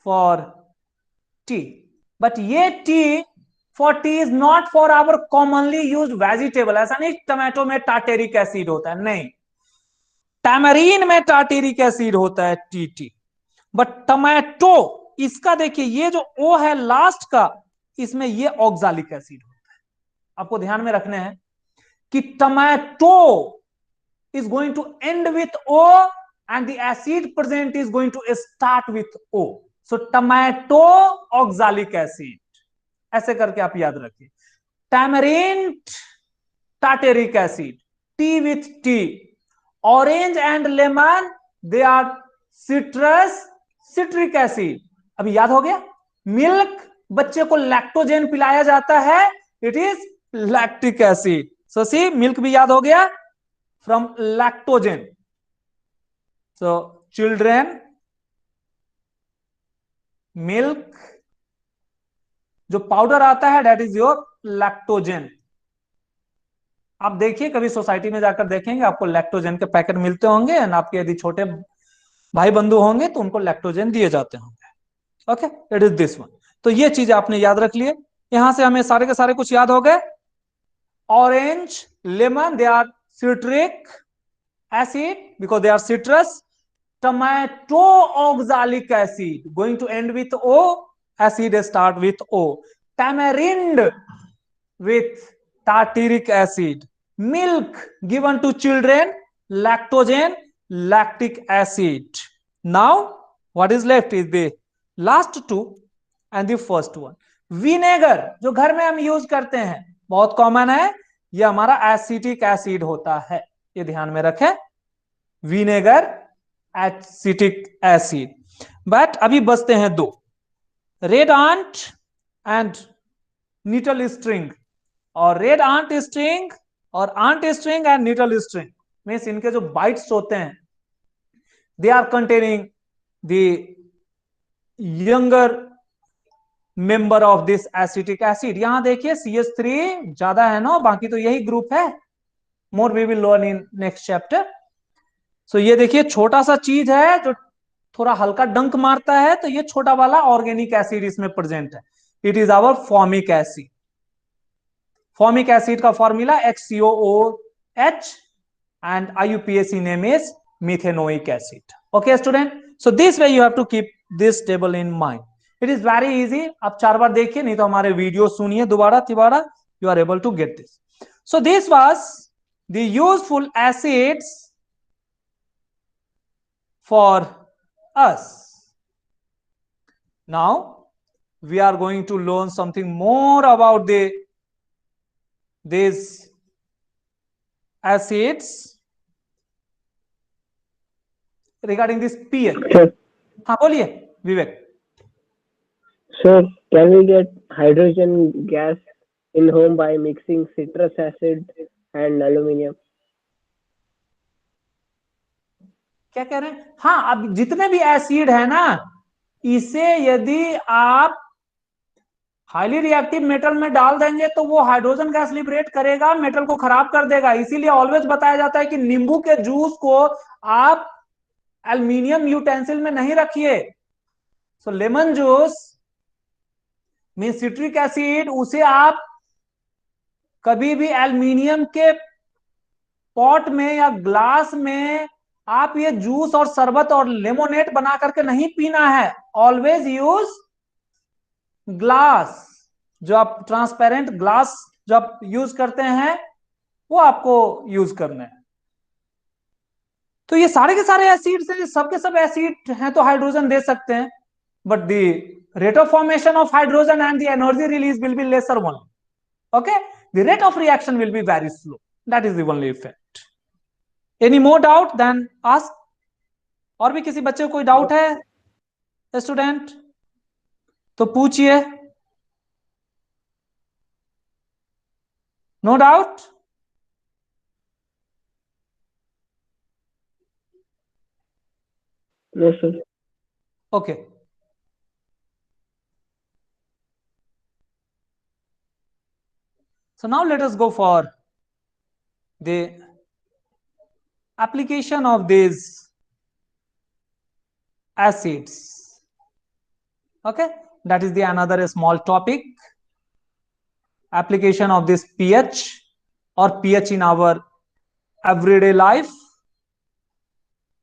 for T. But ये T for T is not for our commonly use vegetable. ऐसा नहीं टमाटो में टार्टेरिक एसिड होता है, नहीं। टैमरीन में टार्टेरिक एसिड होता है, टी। बट टमाटो, इसका देखिए ये जो ओ है लास्ट का, इसमें ये ऑक्सालिक एसिड होता है। आपको ध्यान में रखने हैं कि tomato is going to end with O and the acid present is going to start with O. So tomato oxalic acid, ऐसे करके आप याद रखिए। tamarind tartaric acid, tea with tea, orange and lemon they are citrus citric acid। अभी याद हो गया। Milk, बच्चे को लैक्टोजेन पिलाया जाता है, it is lactic acid. So see, milk भी याद हो गया, from lactogen. So children, milk, जो पाउडर आता है that is your lactogen। आप देखिए, कभी सोसाइटी में जाकर देखेंगे, आपको लैक्टोजेन के पैकेट मिलते होंगे, एंड आपके यदि छोटे भाई बंधु होंगे तो उनको लैक्टोजेन दिए जाते होंगे। Okay, it is this one. तो ये चीजें आपने याद रख लिए। यहां से हमें सारे के सारे कुछ याद हो गए। Orange, lemon, they are citric acid because they are citrus. Tomato oxalic acid going to end with O, acid start with O. Tamarind with tartaric acid. Milk given to children, lactogen, lactic acid. Now what is left is the last two and the first one. Vinegar, जो घर में हम use करते हैं, बहुत common है, ये हमारा एसिटिक एसिड होता है, ये ध्यान में रखें। Vinegar, acetic acid. बट अभी बचते हैं दो, red ant and nettle string. और रेड आंट स्ट्रिंग और ant string and nettle string means इनके जो बाइट्स होते हैं, they are containing the younger member of this acetic acid. यहां देखिए CH3 ज्यादा है ना, बाकी तो यही ग्रुप है। More we will learn in next chapter. So ये देखिए, छोटा सा चीज है जो थोड़ा हल्का डंक मारता है, तो ये छोटा वाला ऑर्गेनिक एसिड इसमें प्रेजेंट है। It is our formic acid. Formic acid का formula XCOOH and IUPAC name is methanoic acid. Okay student, so this way you have to keep this table in mind. It is very easy. आप 4 बार देखिए, नहीं तो हमारे video सुनिए दोबारा तिबारा, you are able to get this. So this was the useful acids for us. Now we are going to learn something more about these acids regarding this pH. Sir, हाँ बोलिए विवेक। sir, can we get hydrogen gas in home by mixing citrus acid and aluminum? क्या कह रहे हैं? हाँ, अब जितने भी एसिड है ना, इसे यदि आप हाईली रिएक्टिव मेटल में डाल देंगे तो वो हाइड्रोजन गैस लिबरेट करेगा, मेटल को खराब कर देगा। इसीलिए ऑलवेज बताया जाता है कि नींबू के जूस को आप एल्यूमिनियम यूटेंसिल में नहीं रखिए। So lemon juice mean citric acid, उसे आप कभी भी एल्यूमिनियम के पॉट में या ग्लास में आप ये जूस और शरबत और लेमोनेट बना करके नहीं पीना है। ऑलवेज यूज ग्लास, जो आप ट्रांसपेरेंट ग्लास जो आप यूज करते हैं वो आपको यूज करना है। तो ये सारे के सारे एसिड्स हैं, सबके सब एसिड हैं तो हाइड्रोजन दे सकते हैं, but the rate of formation of hydrogen and the energy release will be lesser one. Okay, the rate of reaction will be very slow, that is the only effect. Any more doubt then ask. और भी किसी बच्चे को कोई doubt है student तो पूछिए। No doubt? No, sir. ओके, so now let us go for the application of these acids. Okay, that is the another small topic, application of this pH or pH in our everyday life।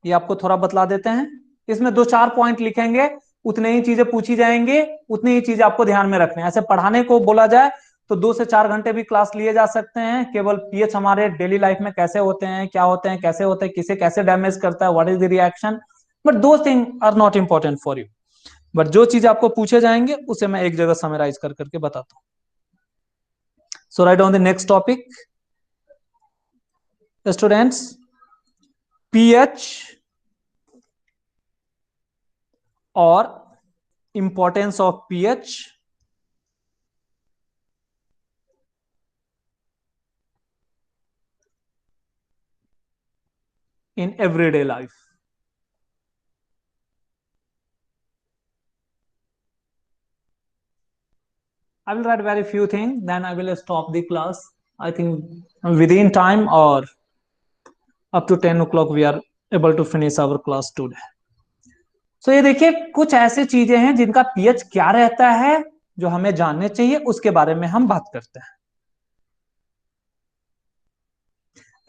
ये आपको थोड़ा बतला देते हैं, इसमें 2-4 point लिखेंगे, उतने ही चीजें पूछी जाएंगे, उतनी ही चीजें आपको ध्यान में रखने हैं। ऐसे पढ़ाने को बोला जाए तो 2 से 4 घंटे भी क्लास लिए जा सकते हैं, केवल पीएच हमारे डेली लाइफ में कैसे होते हैं, क्या होते हैं, कैसे होते हैं, किसे कैसे डैमेज करता है, what is the reaction, but those thing are not important for you. But जो चीज आपको पूछे जाएंगे उसे मैं एक जगह समराइज कर करके बताता हूँ। So right on the next topic students, pH और importance of pH in everyday life। I will write very few things, then I will stop the class. I think within time or up to 10 o'clock we are able to finish our class today। So ये देखिए कुछ ऐसी चीजें हैं जिनका pH क्या रहता है, जो हमें जानने चाहिए, उसके बारे में हम बात करते हैं।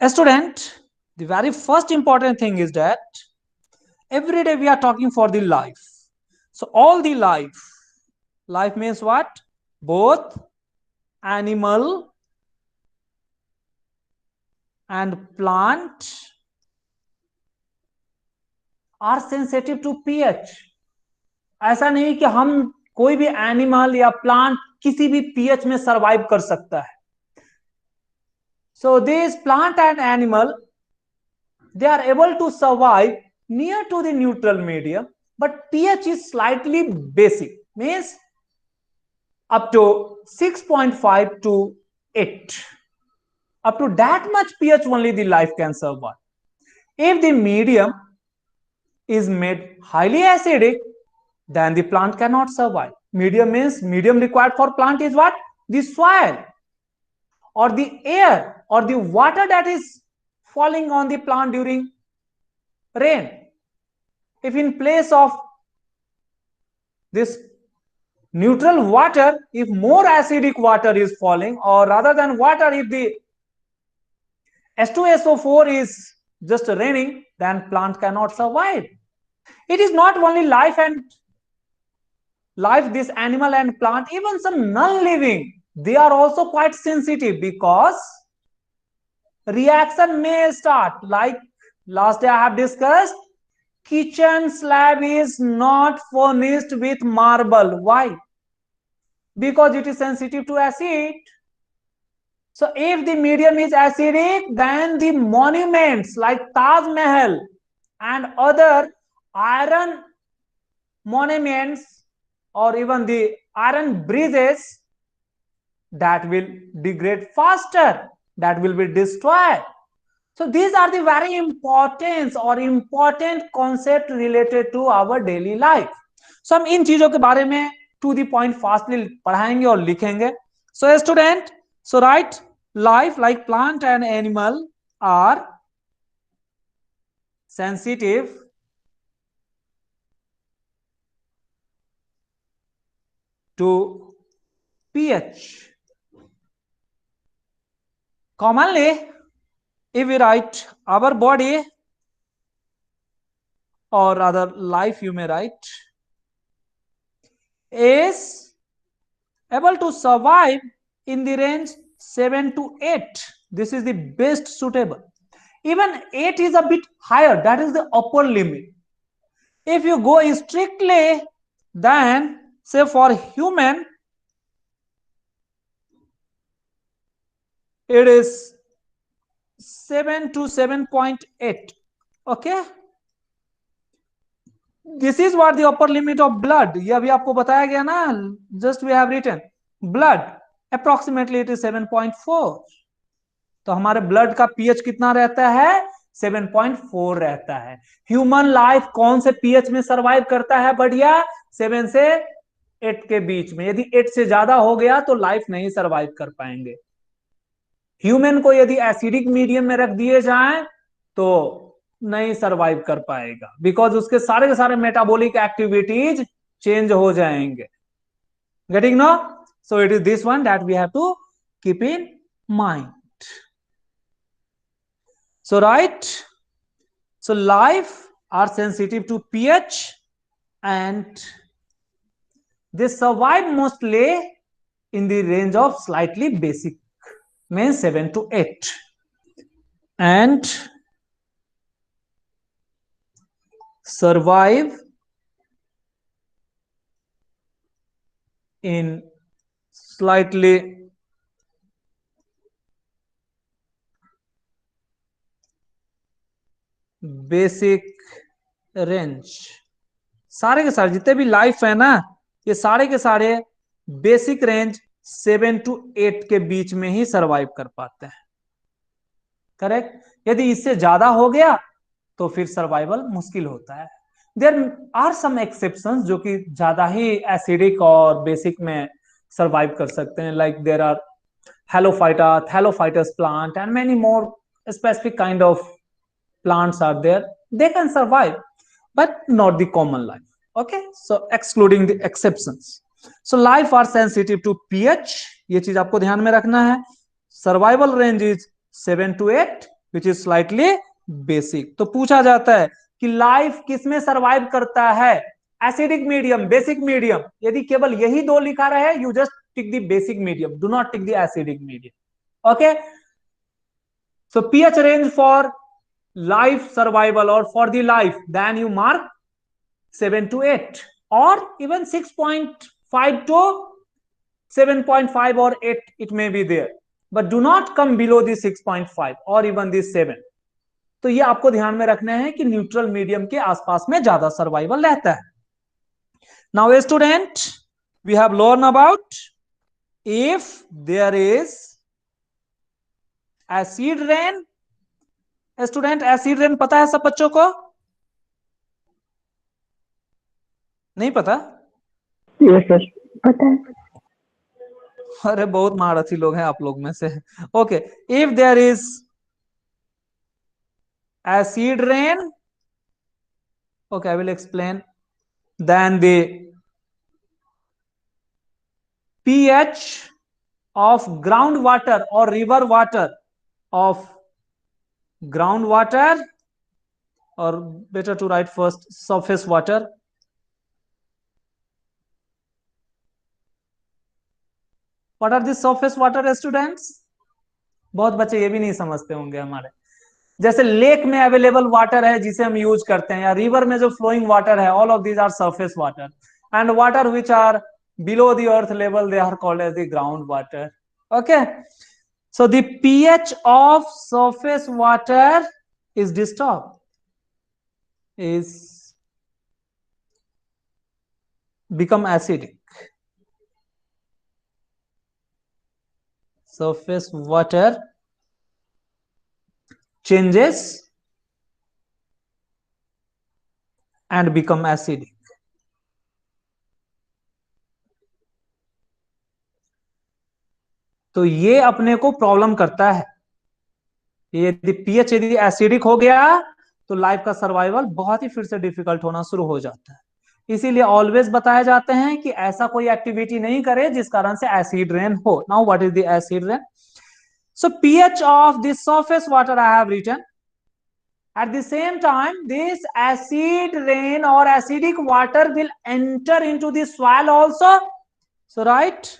Student, the very first important thing is that every day we are talking for the life। So all the life means what? Both animal and plant are sensitive to pH। ऐसा नहीं कि हम कोई भी एनिमल या plant किसी भी pH में सरवाइव कर सकता है। So this plant and animal they are able to survive near to the neutral medium, but pH is slightly basic, means up to 6.5 to 8, up to that much pH only the life can survive। If the medium is made highly acidic, then the plant cannot survive। Medium means medium required for plant is what? The soil or the air or the water that is falling on the plant during rain। If in place of this neutral water, if more acidic water is falling, or rather than water, if the H2SO4 is just raining, then plant cannot survive। It is not only life, this animal and plant, even some non-living, they are also quite sensitive, because reaction may start like last day I have discussed, kitchen slab is not furnished with marble। Why? Because it is sensitive to acid। So if the medium is acidic, then the monuments like Taj Mahal and other iron monuments or even the iron bridges, that will degrade faster, that will be destroyed। So these are the very important concept related to our daily life। So हम इन चीजों के बारे में to the point fastly पढ़ाएंगे और लिखेंगे। So student, so right, life like plant and animal are sensitive to pH. Commonly, if we write our body, or rather life you may write, is able to survive in the range 7 to 8. This is the best suitable. Even 8 is a bit higher, that is the upper limit. If you go strictly, then say for human, it is 7 to 7.8. Okay, this is what the upper limit of blood. ये अभी आपको बताया गया ना, just we have written blood approximately it is 7.4. तो हमारे blood का pH कितना रहता है? 7.4 रहता है. ह्यूमन लाइफ कौन से पीएच में सरवाइव करता है? बढ़िया 7 से 8 के बीच में. यदि 8 से ज्यादा हो गया तो लाइफ नहीं सरवाइव कर पाएंगे. ह्यूमन को यदि एसिडिक मीडियम में रख दिए जाए तो नहीं सरवाइव कर पाएगा, बिकॉज उसके सारे के सारे मेटाबॉलिक एक्टिविटीज चेंज हो जाएंगे. Getting no? So it is this one that we have to keep in mind. So right, so life are sensitive to pH and they survive mostly in the range of slightly basic, means 7 to 8, and survive in slightly basic range. सारे के सारे जितने भी life है ना, ये सारे के सारे बेसिक रेंज 7 to 8 के बीच में ही सरवाइव कर पाते हैं. करेक्ट. यदि इससे ज्यादा हो गया तो फिर सर्वाइवल मुश्किल होता है. देयर आर सम एक्सेप्शंस जो कि ज्यादा ही एसिडिक और बेसिक में सरवाइव कर सकते हैं, like there are halophyta, thallophytes plant and many more specific kind of plants are there, they can survive, but not the common life. Okay, so excluding the exceptions. So life are sensitive to pH. ये चीज आपको ध्यान में रखना है. Survival range is 7 to 8 which is slightly basic. तो पूछा जाता है कि लाइफ किस में सर्वाइव करता है? Acidic medium, basic medium. यदि केवल यही दो लिखा रहे, you just tick the basic medium, do not tick the acidic medium. Okay, so pH range for life survival or for the life, then you mark 7 to 8 or even 6.5 to 7.5 or 8, it may be there, but do not come below the 6.5 or even the 7. तो ये आपको ध्यान में रखना है कि neutral medium के आसपास में ज्यादा सर्वाइवल रहता है. Now student, we have learn about if there is acid rain. Student, acid rain पता है सब बच्चों को? नहीं पता? यस सर, पता है. अरे बहुत महारथी लोग हैं आप लोग में से. Okay, if there is acid rain, okay I will explain, then the pH of groundwater or river water, of groundwater, or better to write first surface water. What are the surface water students? बहुत बच्चे ये भी नहीं समझते होंगे हमारे. जैसे lake में अवेलेबल वाटर है जिसे हम यूज करते हैं, या रिवर में जो फ्लोइंग वाटर है, all of these are surface water. And water which are below the earth level, they are called as the groundwater. Okay, so the pH of surface water is disturbed, is become acidic. Surface water changes and become acidic. तो ये अपने को problem करता है. यदि pH यदि acidic हो गया तो लाइफ का सर्वाइवल बहुत ही फिर से डिफिकल्ट होना शुरू हो जाता है. इसीलिए ऑलवेज बताए जाते हैं कि ऐसा कोई एक्टिविटी नहीं करे जिस कारण से एसिड रेन हो. Now what is the acid rain? So pH of the surface water I have written. At the same time, this acid rain or acidic water will enter into the soil also. So right,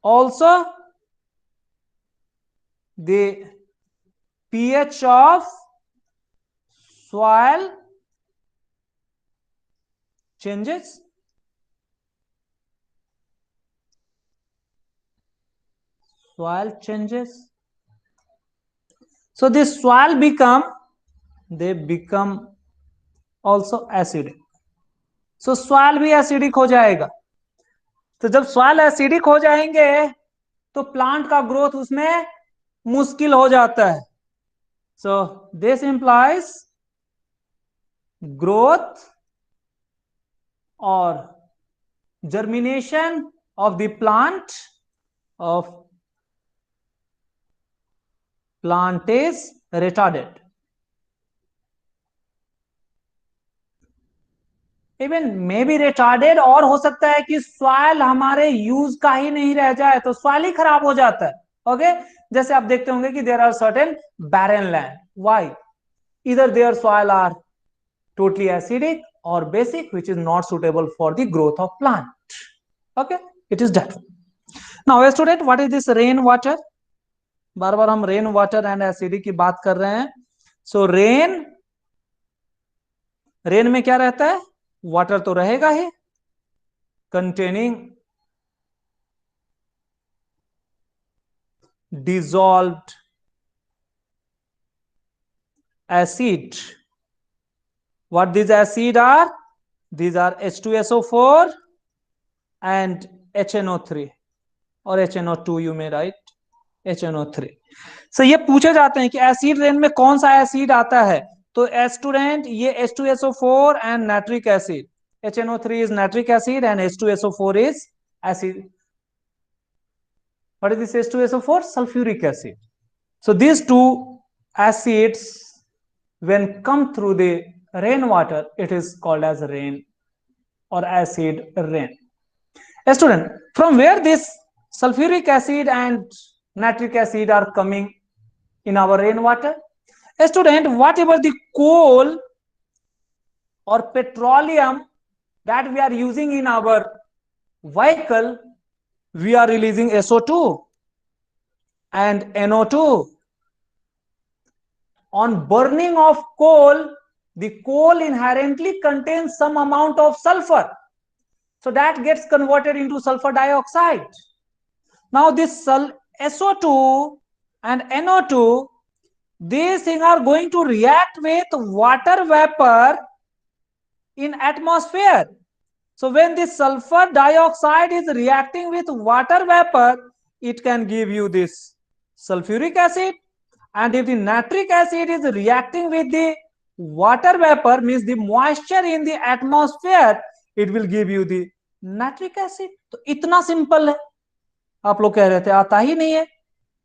also the pH of soil changes. Soil changes. So this soil become also acidic. So soil भी acidic हो जाएगा. तो जब soil acidic हो जाएंगे तो plant का growth उसमें मुश्किल हो जाता है. So this implies growth or germination of the plant is retarded. Even may be retarded, और हो सकता है कि सॉइल हमारे यूज का ही नहीं रह जाए तो सॉइल ही खराब हो जाता है. ओके, जैसे आप देखते होंगे कि there are certain barren land. Why? either their soil are totally acidic or basic, which is not suitable for the growth of plant. Okay, it is that one. Now student, what is this rain water? बार बार हम rain water and acidic की बात कर रहे हैं. सो rain में क्या रहता है? वाटर तो रहेगा ही, containing dissolved acid. What these acid are? These are H2SO4 and HNO3 or HNO2, you may write HNO3. So ये पूछे जाते हैं कि एसिड रेन में कौन सा एसिड आता है. तो स्टूडेंट ये H2SO4 and natric acid. HNO3 is natric acid and H2SO4 is acid. What is this H2SO4? Sulfuric acid. So these two acids, when come through the rainwater, it is called as rain or acid rain. A student, from where this sulfuric acid and nitric acid are coming in our rainwater? A student, whatever the coal or petroleum that we are using in our vehicle, we are releasing SO2 and NO2. On burning of coal, the coal inherently contains some amount of sulfur. So that gets converted into sulfur dioxide. Now this SO2 and NO2, these things are going to react with water vapor in atmosphere. So when this sulfur dioxide is reacting with water vapor, it can give you this sulfuric acid. And if the nitric acid is reacting with the water vapor, means the moisture in the atmosphere, it will give you the nitric acid. तो इतना simple है. आप लोग कह रहे थे आता ही नहीं है.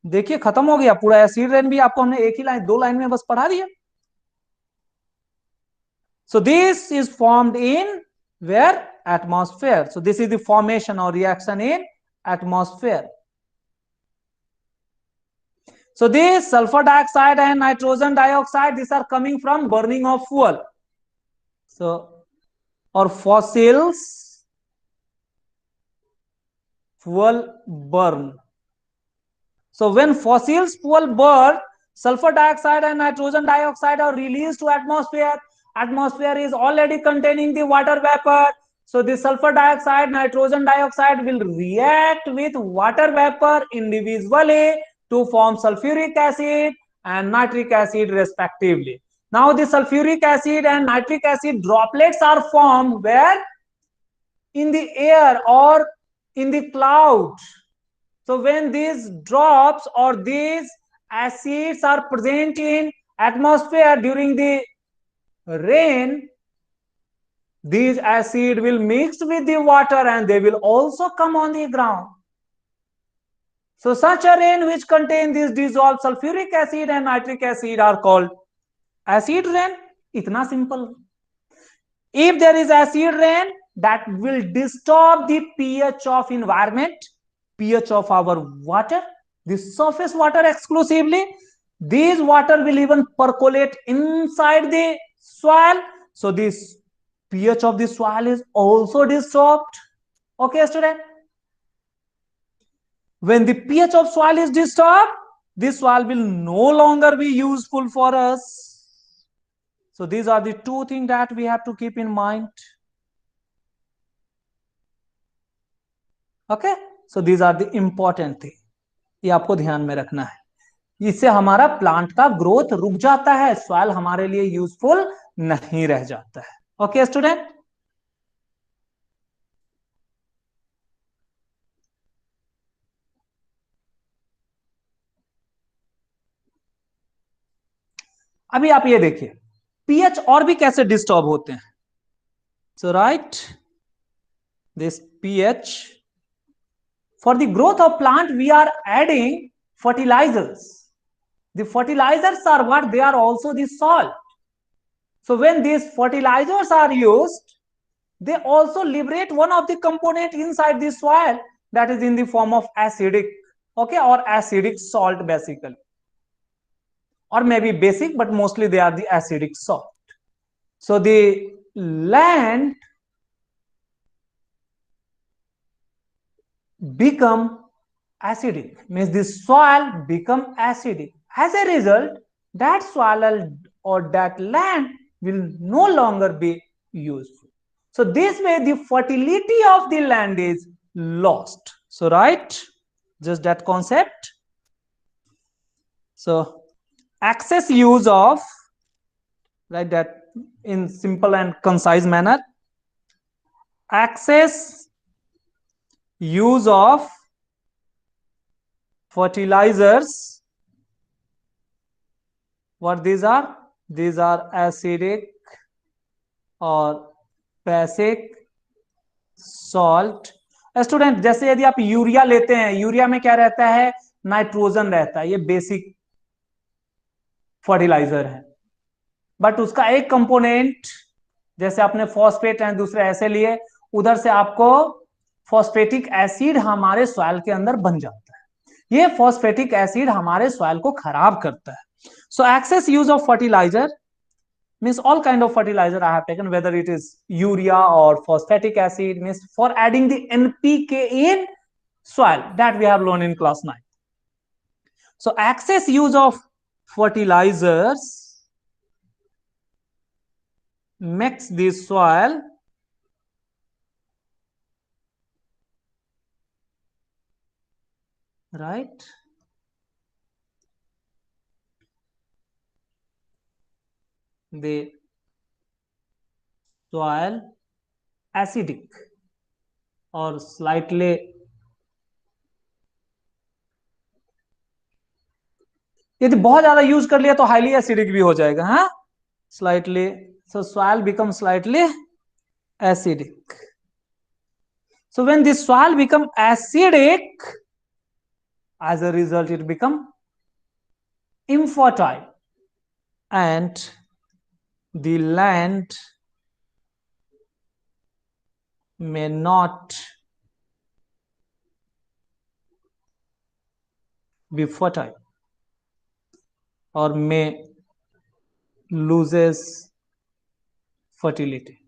देखिए खत्म हो गया पूरा एसिड रेन भी आपको हमने एक ही लाइन, दो लाइन में बस पढ़ा दिया. So this is formed in where? Atmosphere. So this is the formation or reaction in atmosphere. So this sulfur dioxide and nitrogen dioxide, these are coming from burning of fuel. So, or fossils, fuel burn. So when fossils fuel burn, sulfur dioxide and nitrogen dioxide are released to atmosphere. Atmosphere is already containing the water vapor. So the sulfur dioxide, nitrogen dioxide will react with water vapor individually to form sulfuric acid and nitric acid respectively. Now the sulfuric acid and nitric acid droplets are formed where? In the air or in the cloud. So when these drops or these acids are present in atmosphere during the rain, these acid will mix with the water and they will also come on the ground. So such a rain which contain these dissolved sulfuric acid and nitric acid are called acid rain. Itna simple. If there is acid rain, that will disturb the pH of environment, pH of our water, the surface water exclusively. These water will even percolate inside the soil. So this pH of the soil is also disturbed. Okay, student? When the pH of soil is disturbed, this soil will no longer be useful for us. So these are the two things that we have to keep in mind. Okay, so these are the important thing. ये आपको ध्यान में रखना है. इससे हमारा plant का growth रुक जाता है, सॉइल हमारे लिए यूजफुल नहीं रह जाता है. Okay student? अभी आप ये देखिए पीएच और भी कैसे डिस्टर्ब होते हैं. So right, this pH, for the growth of plant we are adding fertilizers. The fertilizers are what? They are also the salt. So when these fertilizers are used, they also liberate one of the component inside the soil that is in the form of acidic, okay, or acidic salt basically, or maybe basic, but mostly they are the acidic salt. So the land become acidic, means the soil become acidic. As a result, that soil or that land will no longer be useful. So this way the fertility of the land is lost. So right, just that concept. So excess use of, like that in simple and concise manner, excess use of fertilizers, what these are? These are acidic और basic salt. Student जैसे यदि आप urea लेते हैं, urea में क्या रहता है? नाइट्रोजन रहता है. ये बेसिक फर्टिलाइजर है, बट उसका एक कंपोनेंट, जैसे आपने फॉस्फेट एंड दूसरे ऐसे लिए, उधर से आपको फॉस्फेटिक एसिड हमारे सॉइल के अंदर बन जाता है. ये फॉस्फेटिक एसिड हमारे सॉइल को खराब करता है. So excess use of fertiliser means all kind of fertilizer I have taken, whether it is urea or phosphatic acid, means for adding the NPK in soil, that we have learned in class 9. So excess use of fertilizers makes the soil right the soil acidic or slightly, यदि बहुत ज्यादा use कर लिया तो highly acidic भी हो जाएगा. हाँ, slightly, so soil become slightly acidic. So when the soil become acidic, as a result it become infertile and the land may not be fertile or may loses fertility.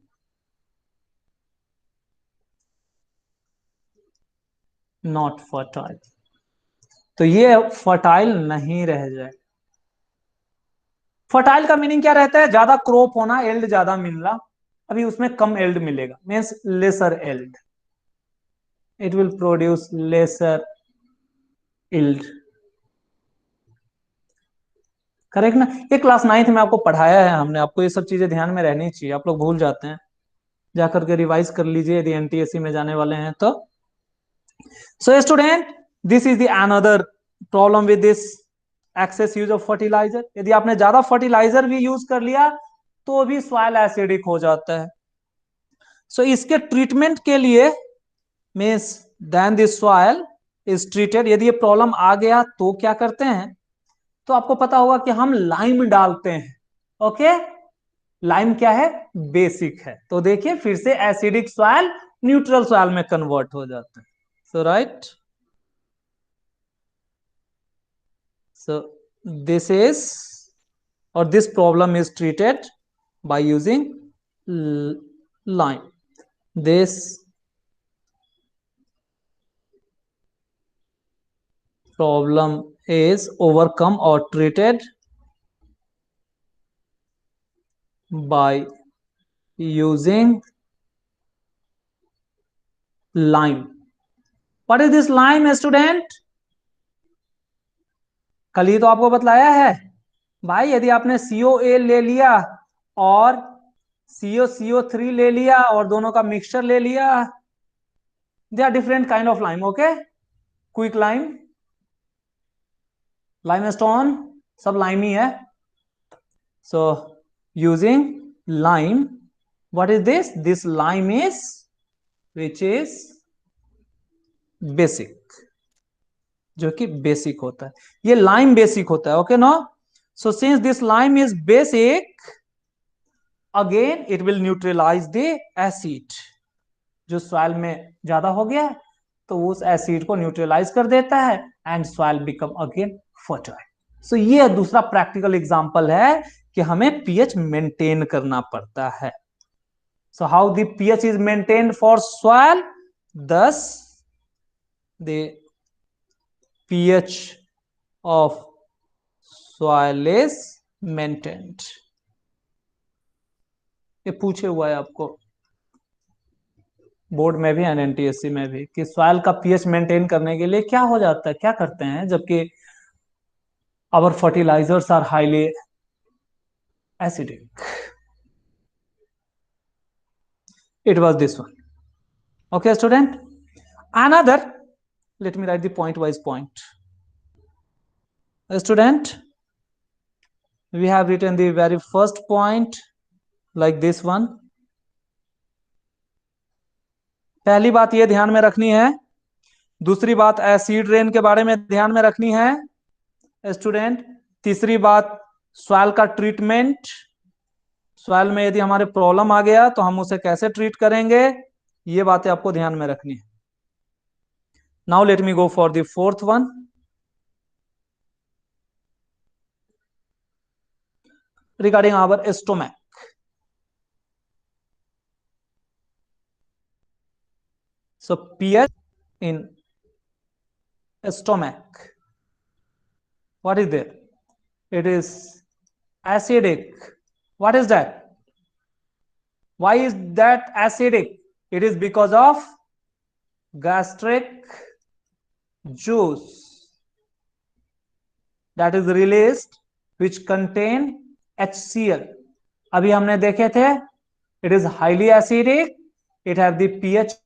Not fertile. तो ये fertile नहीं रह जाए. Fertile का meaning क्या रहता है? ज्यादा क्रॉप होना, एल्ड ज्यादा मिलना. अभी उसमें कम एल्ड मिलेगा, means lesser yield. It will produce lesser yield. Correct ना? ये क्लास 9th में आपको पढ़ाया है हमने. आपको ये सब चीजें ध्यान में रहनी चाहिए. आप लोग भूल जाते हैं, जाकर के रिवाइज कर लीजिए यदि एनटीएससी में जाने वाले हैं तो. So student, this is the another problem with this excess use of fertiliser. यदि आपने ज्यादा फर्टिलाइजर भी यूज कर लिया तो भी सॉइल एसिडिक हो जाता है. सो इसके ट्रीटमेंट के लिए means then this soil is treated. यदि ये प्रॉब्लम आ गया तो क्या करते हैं? तो आपको पता होगा कि हम लाइम डालते हैं. ओके, लाइम क्या है, बेसिक है। तो देखिए फिर से एसिडिक सॉइल न्यूट्रल सॉइल में कन्वर्ट हो जाता है। सो right, so this is or this problem is treated by using lime. This problem is overcome or treated by using lime. What is this lime, student? कल ही तो आपको बतलाया है भाई, यदि आपने COA ले लिया और CO3 ले लिया और दोनों का मिक्सचर ले लिया, they are different kind of lime. Okay, quick lime, limestone, सब लाइम ही है। So using lime, what is this? This lime is which is basic, जो कि बेसिक होता है, ये लाइम बेसिक होता है। Okay no, so since this lime is basic, again it will neutralise the acid. जो सॉइल में ज्यादा हो गया तो उस एसिड को न्यूट्रलाइज कर देता है and soil become again fertile. So ये दूसरा प्रैक्टिकल एग्जांपल है कि हमें पीएच मेंटेन करना पड़ता है। So how the pH is maintained for soil, thus the pH of soil is maintained। ये पूछे हुआ है आपको बोर्ड में भी एंड एनटीएससी में भी कि सॉइल का पीएच मेंटेन करने के लिए क्या हो जाता है, क्या करते हैं जबकि our fertilisers are highly acidic. It was this one. Okay student, another, let me write the point wise point. Student, we have written the very first point like this one. पहली बात ये ध्यान में रखनी है, दूसरी बात एसिड रेन के बारे में ध्यान में रखनी है स्टूडेंट, तीसरी बात सॉइल का ट्रीटमेंट, सॉइल में यदि हमारे प्रॉब्लम आ गया तो हम उसे कैसे ट्रीट करेंगे, ये बातें आपको ध्यान में रखनी है। Now let me go for the fourth one, regarding our stomach. So pH in stomach, what is there? It is acidic. What is that? Why is that acidic? It is because of gastric juice that is released which contain HCl. अभी हमने देखे थे, it is highly acidic, it has the pH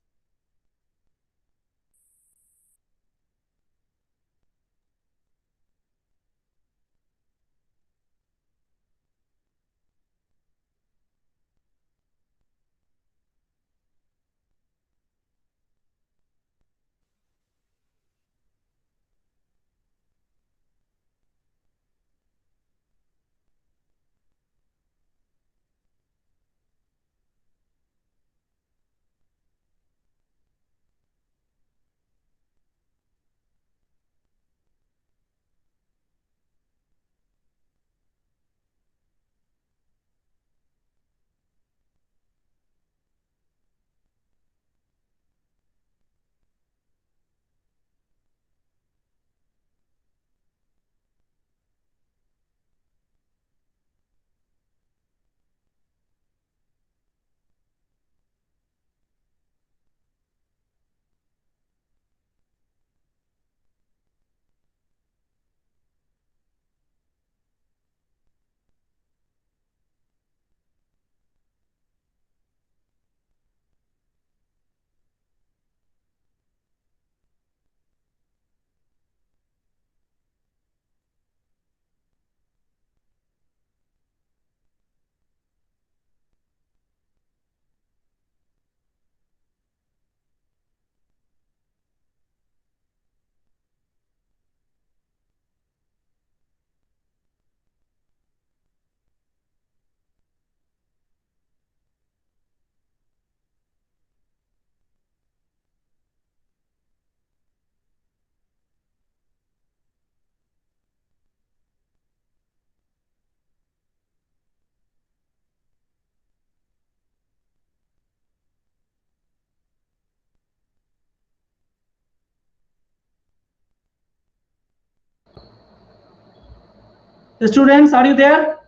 Students, are you there?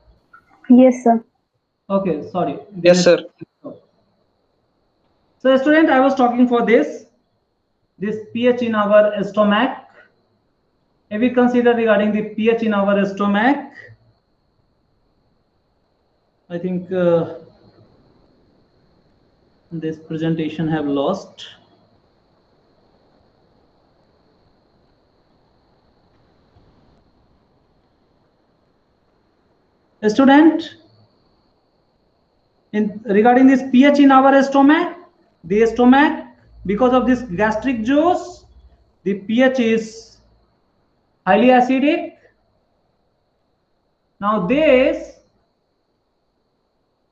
Yes, sir. Okay, sorry. Yes, sir. So student, I was talking for this pH in our stomach. If we consider regarding the pH in our stomach, I think this presentation have lost. A student, in regarding this pH in our stomach, the stomach, because of this gastric juice, the pH is highly acidic. Now this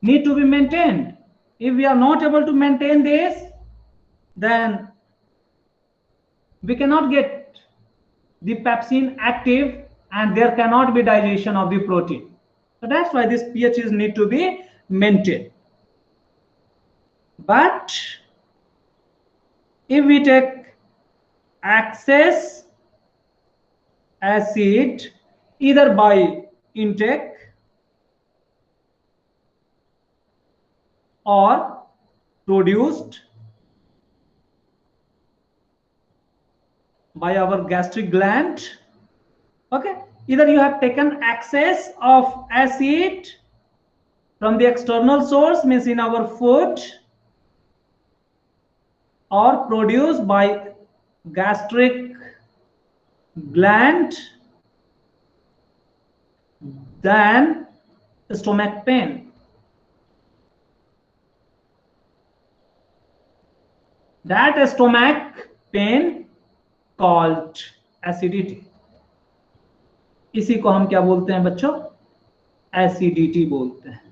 need to be maintained. If we are not able to maintain this, then we cannot get the pepsin active and there cannot be digestion of the protein. So that's why this pH is need to be maintained. But if we take excess acid either by intake or produced by our gastric gland, okay, either you have taken excess of acid from the external source, means in our food, or produced by gastric gland, then stomach pain. That stomach pain called acidity. इसी को हम क्या बोलते हैं बच्चों? Acidity बोलते हैं.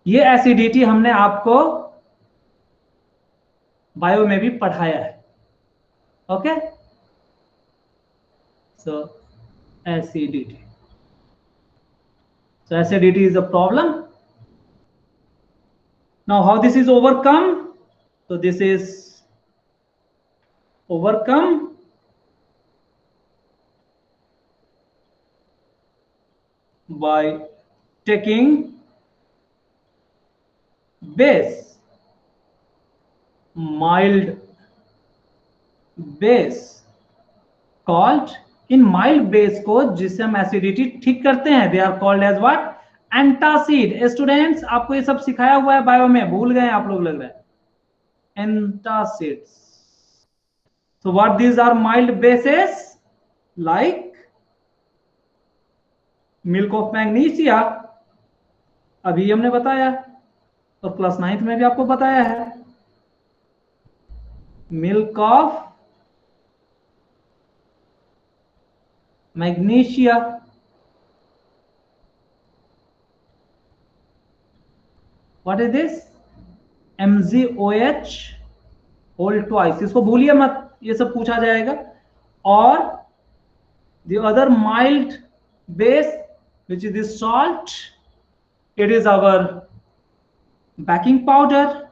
ये एसिडिटी हमने आपको बायो में भी पढ़ाया है. Okay, so acidity. So acidity is a problem. Now how this is overcome? So this is overcome by taking base, mild base called, इन माइल्ड बेस को जिससे हम एसिडिटी ठीक करते हैं, they are called as what? Antacid. Students, आपको ये सब सिखाया हुआ है बायो में, भूल गए आप लोग लग रहा है. Antacids. So what these are mild bases? Like milk of magnesia, अभी हमने बताया और क्लास 9th में भी आपको बताया है. Milk of magnesia, what is this? MgOH whole twice. इसको भूलिए मत, ये सब पूछा जाएगा. और the other mild base, which is this salt, it is our baking powder.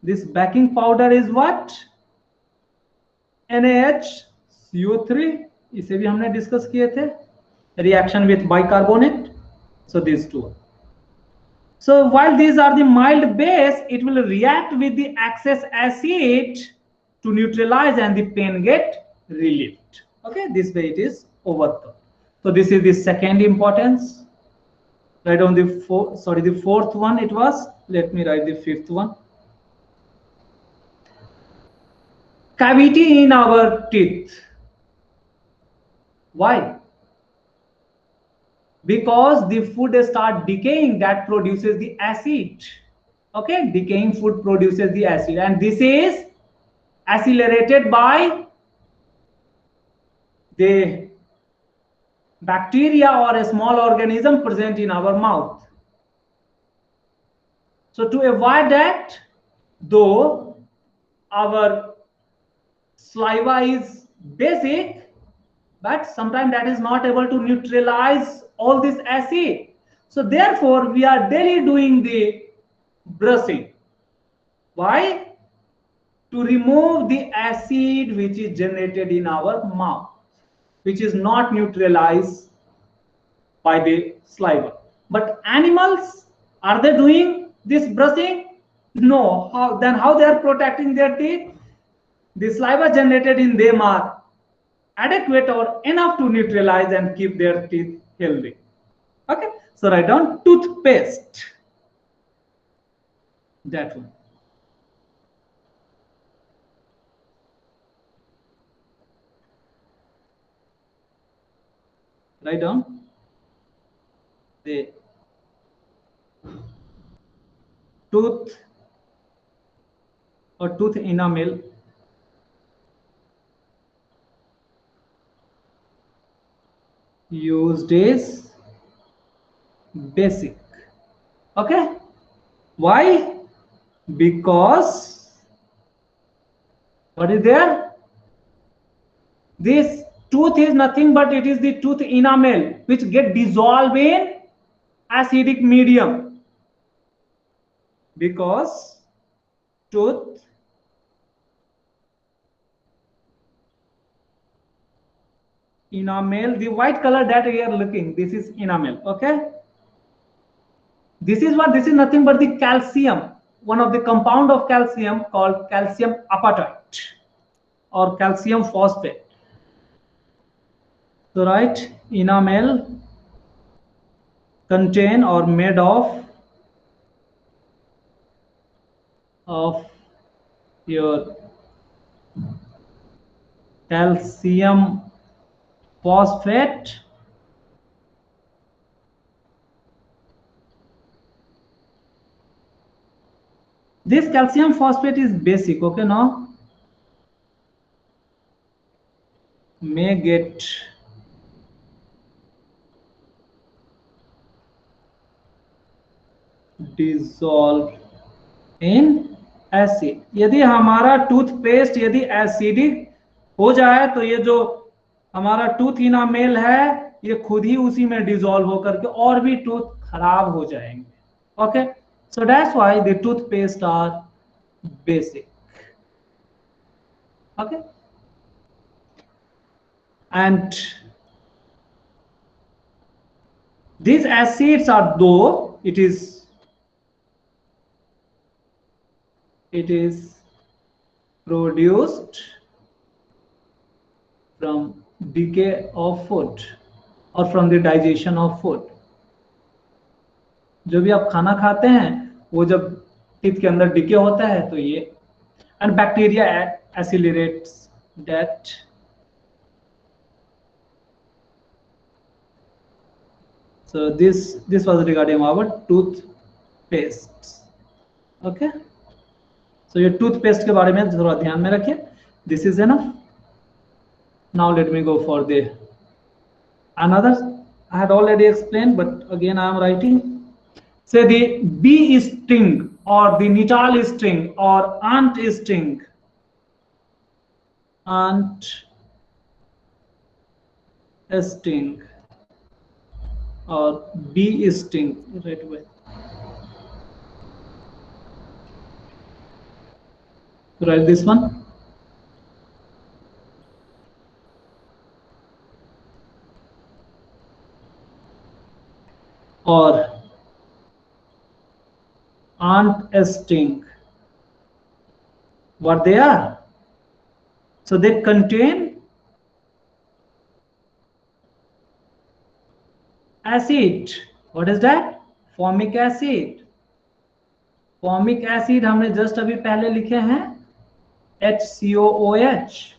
This baking powder is what? NaHCO3. इसे भी हमने डिस्कस किए थे. Reaction with bicarbonate. So these two. So while these are the mild base, it will react with the excess acid to neutralize and the pain get relieved. Okay, this way it is overcome. So this is the second importance. Write on the fourth one it was. Let me write the fifth one. Cavity in our teeth. Why? Because the food start decaying, that produces the acid. Okay, decaying food produces the acid, and this is accelerated by the bacteria or a small organism present in our mouth. So to avoid that, though our saliva is basic, but sometimes that is not able to neutralize all this acid. So therefore we are daily doing the brushing. Why? to remove the acid which is generated in our mouth, which is not neutralized by the saliva. But animals, are they doing this brushing? No. How then? How they are protecting their teeth? The saliva generated in them are adequate or enough to neutralize and keep their teeth healthy. Okay. So write down toothpaste. That one. Write down the tooth or tooth enamel used is basic. Okay. Why? Because what is there? This tooth is nothing but it is the tooth enamel which get dissolved in acidic medium, because tooth enamel, the white color that we are looking, this is enamel. Okay, this is what, this is nothing but the calcium, one of the compound of calcium called calcium apatite or calcium phosphate. So right, enamel contain or made of your calcium phosphate this calcium phosphate is basic. Okay, now may get dissolved in acid. यदि हमारा toothpaste यदि acidic हो जाए तो ये जो हमारा tooth enamel है ये खुद ही उसी में डिसॉल्व होकर के और भी टूथ खराब हो जाएंगे. Okay, so that's why the toothpaste are basic. Okay, and these acids are, though it is produced from decay of food or from the digestion of food. जो भी आप खाना खाते हैं वो जब टीथ के अंदर डिके होता है तो ये, and bacteria accelerates that. So this was regarding our toothpaste. Okay, so ये toothpaste के बारे में थोड़ा ध्यान में रखिए. This is enough. Now let me go for the another. I had already explained, but again I am writing. Say the bee sting or the nettle sting or ant sting. Ant sting or bee sting, right away. Write this one. Or ant sting. What they are? So they contain acid. What is that? Formic acid. Formic acid हमने just अभी पहले लिखे हैं HCOOH,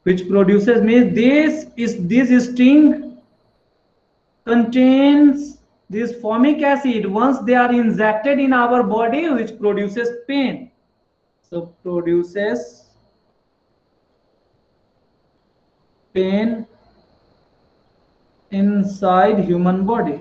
which produces means this sting contains this formic acid. Once they are injected in our body, which produces pain. So produces pain inside human body.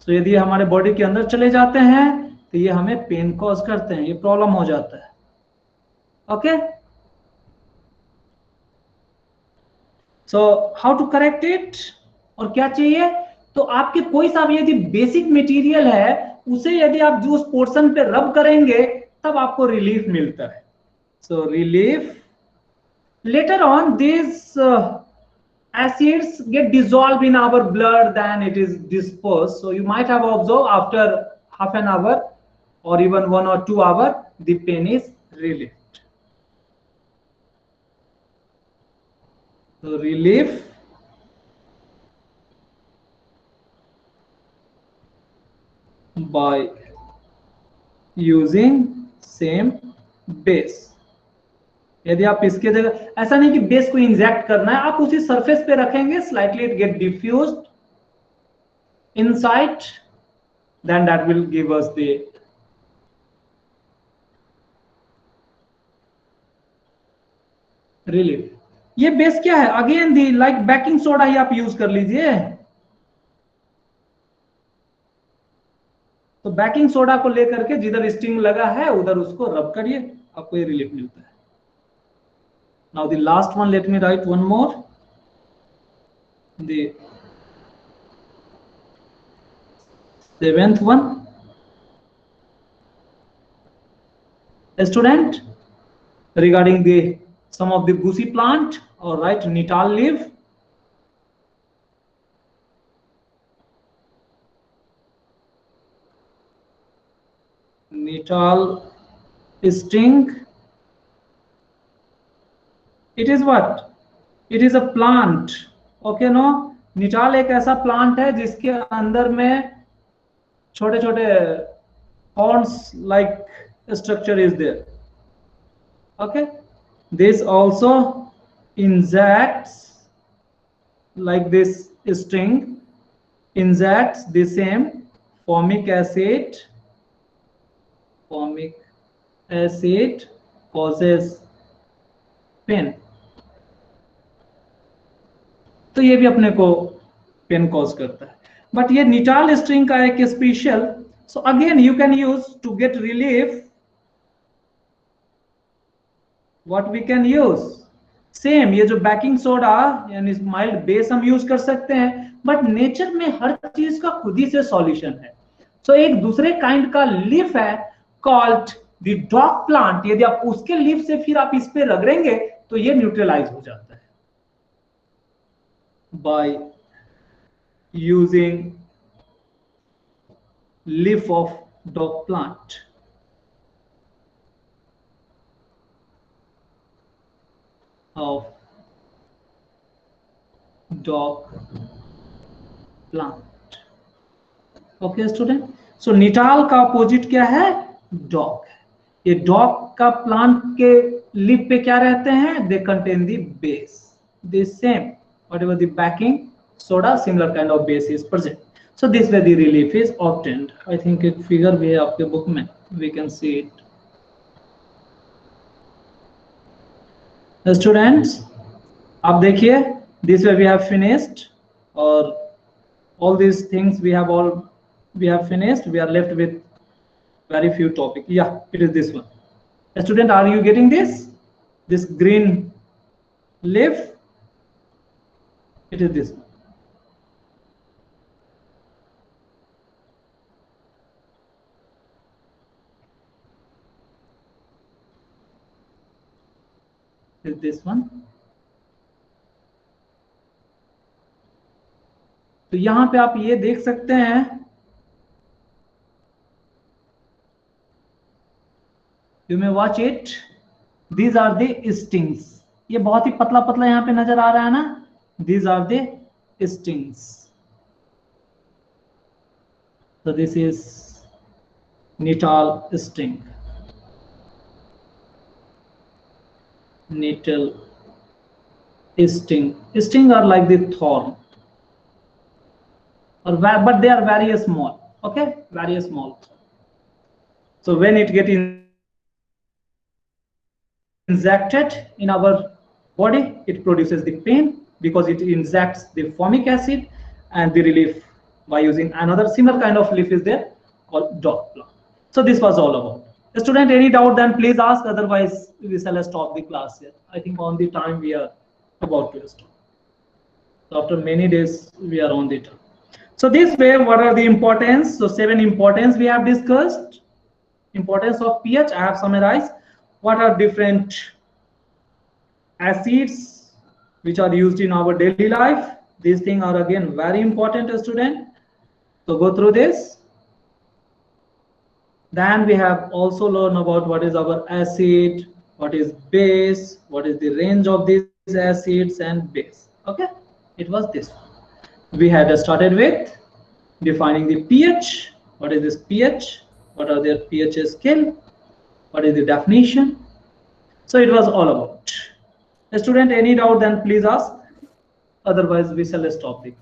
तो यदि हमारे body के अंदर चले जाते हैं तो ये हमें पेन कॉज करते हैं, ये प्रॉब्लम हो जाता है. Okay, so how to correct it? और क्या चाहिए, तो आपके कोई सा भी यदि बेसिक मटेरियल है उसे यदि आप जो उस पोर्शन पे रब करेंगे तब आपको रिलीफ मिलता है. सो relief, later on these acids get dissolved in our blood, then it is dispersed. So you might have observed after half an hour or even 1 or 2 hours the pain is relieved. So relief by using same base. यदि आप इसके जगह, ऐसा नहीं कि base को inject करना है, आप उसी सरफेस पे रखेंगे, slightly it get diffused inside, then that will give us the relief. ये बेस क्या है, again the like baking soda ही आप यूज कर लीजिए. तो बेकिंग सोडा को लेकर के जिधर स्टिंग लगा है उधर उसको रब करिए, आपको ये रिलीफ मिलता है. Now the last one, let me right one more. The seventh one, student, regarding the some of the goosey plant, or right, nital leaf. Nital sting, it is what, it is a plant. Okay, no, nital एक ऐसा plant है जिसके अंदर में छोटे छोटे horns like structure is there. Okay, this also injects like this string, injects the same formic acid. Formic acid causes pain. तो ये भी अपने को पेन कॉज करता है. बट ये निटाल स्ट्रिंग का एक special, so again you can use to get relief. What we can use, same ये जो बेकिंग सोडा यानी माइल्ड बेस हम यूज कर सकते हैं, बट नेचर में हर चीज का खुद ही से सॉल्यूशन है. सो एक दूसरे काइंड का लीफ है कॉल्ड द डॉग प्लांट, यदि आप उसके लीफ से फिर आप इस पे रगड़ेंगे तो ये न्यूट्रलाइज हो जाता है by using leaf of dog plant. Of dog plant. Okay student, so निटाल का अपोजिट क्या है, डॉग. ये डॉग का प्लांट के लीफ पे क्या रहते हैं, they contain the base, the same whatever the baking soda, similar kind of base is present. So this way the relief is obtained. I think एक फिगर भी है आपके बुक में, we can see it. Students, आप देखिए, this way we have finished, or all these things we have finished. We are left with very few topics. Yeah, it is this one. Student, are you getting this green leaf? It is this one. Is this one. तो यहां पे आप ये देख सकते हैं, you may watch it, these are the stings. ये बहुत ही पतला पतला यहां पे नजर आ रहा है ना, these are the stings. So this is nital sting. Nital sting. Sting are like the thorn, or but they are very small. Okay, very small. So when it get injected in our body, it produces the pain because it injects the formic acid, and the relief by using another similar kind of leaf is there called dog plant. So this was all about. Student, any doubt then please ask, otherwise we shall stop the class here. I think on the time we are about to stop. So after many days, we are on the term. So this way, what are the importance? So 7 importance we have discussed. Importance of pH, I have summarized. What are different acids which are used in our daily life? These things are again very important, student. So go through this. Then we have also learned about what is our acid, what is base, what is the range of these acids and base. Okay, it was this one. We had started with defining the pH. What is this pH? What are their pH scale? What is the definition? So it was all about. A student, any doubt then please ask. Otherwise we shall stop the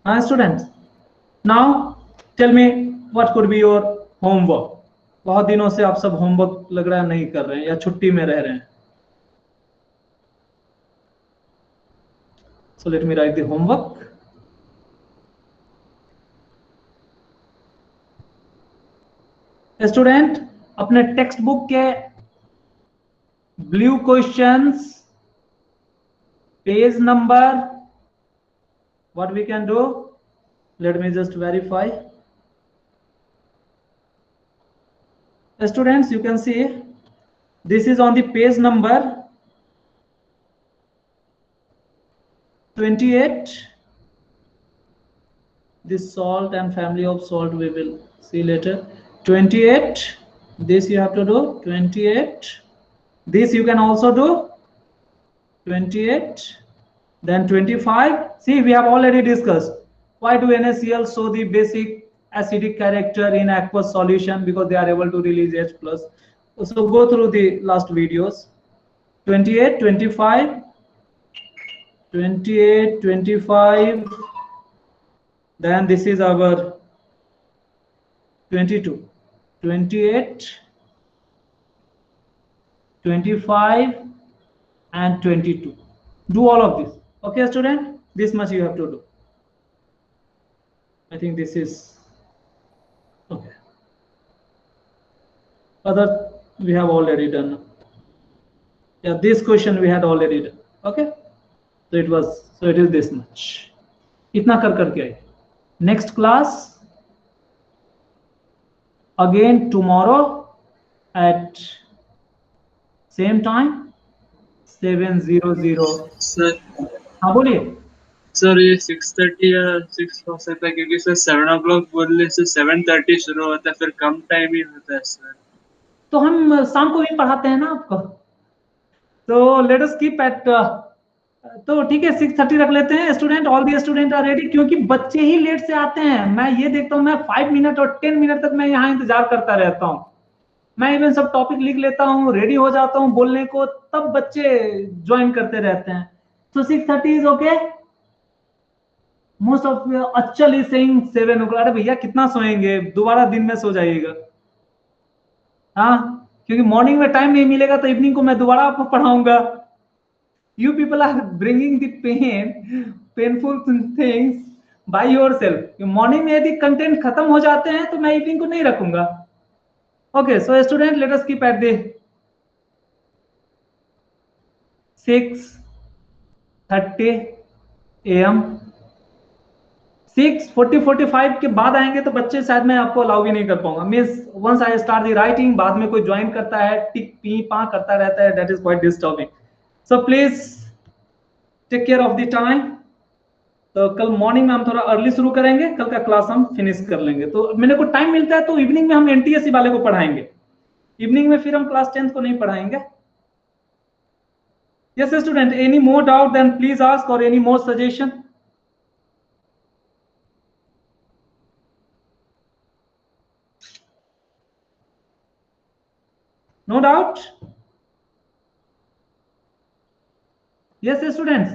class. Students, now tell me what could be your homework. बहुत दिनों से आप सब homework लग रहा है नहीं कर रहे हैं या छुट्टी में रह रहे हैं. So let me write the homework. Student अपने टेक्स्ट बुक के blue questions page number what we can do, let me just verify. Students, you can see this is on the page number 28. This salt and family of salt we will see later. 28, this you have to do 28. This you can also do 28. Then 25. See, we have already discussed why do NaCl show the basic acidic character in aqueous solution, because they are able to release H plus. So go through the last videos. 28, 25, 28, 25. Then this is our 22, 28, 25 and 22. Do all of this. Okay, student, this much you have to do. I think this is okay. Other we have already done. Yeah, this question we had already done. Okay, so it is this much. इतना कर करके आए. Next class again tomorrow at same time 7:00. Sir हाँ बोलिए. Sir ये 6:30 या 6 हो सकता है क्योंकि सर 7 o'clock बोलने से 7:30 शुरू होता है, फिर कम टाइम ही होता है सर. तो हम शाम को भी पढ़ाते हैं ना आपको. तो लेट अस कीप एट तो ठीक है 6:30 रख लेते हैं. Student, all the student are ready, क्योंकि बच्चे ही लेट से आते हैं. मैं ये देखता हूँ, मैं 5 मिनट और 10 मिनट तक मैं यहाँ इंतजार करता रहता हूँ. मैं इवन सब टॉपिक लिख लेता हूँ, रेडी हो जाता हूँ बोलने को, तब बच्चे ज्वाइन करते रहते हैं. तो 6:30 इज ओके. मोस्ट ऑफ अचल इज सेइंग 7 o'clock. अरे भैया कितना सोएंगे, दोबारा दिन में सो जाइएगा. हाँ, क्योंकि मॉर्निंग में टाइम नहीं मिलेगा तो इवनिंग को मैं दोबारा आपको पढ़ाऊंगा. You people are bringing the painful things by yourself. Morning में यदि कंटेंट खत्म हो जाते हैं तो मैं इवनिंग को नहीं रखूंगा. Okay, so student let us keep at the 6:30 AM. 6:45 के बाद आएंगे तो बच्चे शायद मैं आपको अलाउ भी नहीं कर पाऊंगा. Means once I start the writing, बाद में कोई ज्वाइन करता है, टिक पी पा करता रहता है, that is quite disturbing. So please take care of the time. तो कल मॉर्निंग में हम थोड़ा अर्ली शुरू करेंगे, कल का क्लास हम फिनिश कर लेंगे. तो मेरे को टाइम मिलता है तो इवनिंग में हम एनटीएससी वाले को पढ़ाएंगे. इवनिंग में फिर हम क्लास 10th को नहीं पढ़ाएंगे. Yes student, any more doubt then please ask, और any more suggestion. No doubt? Yes, students.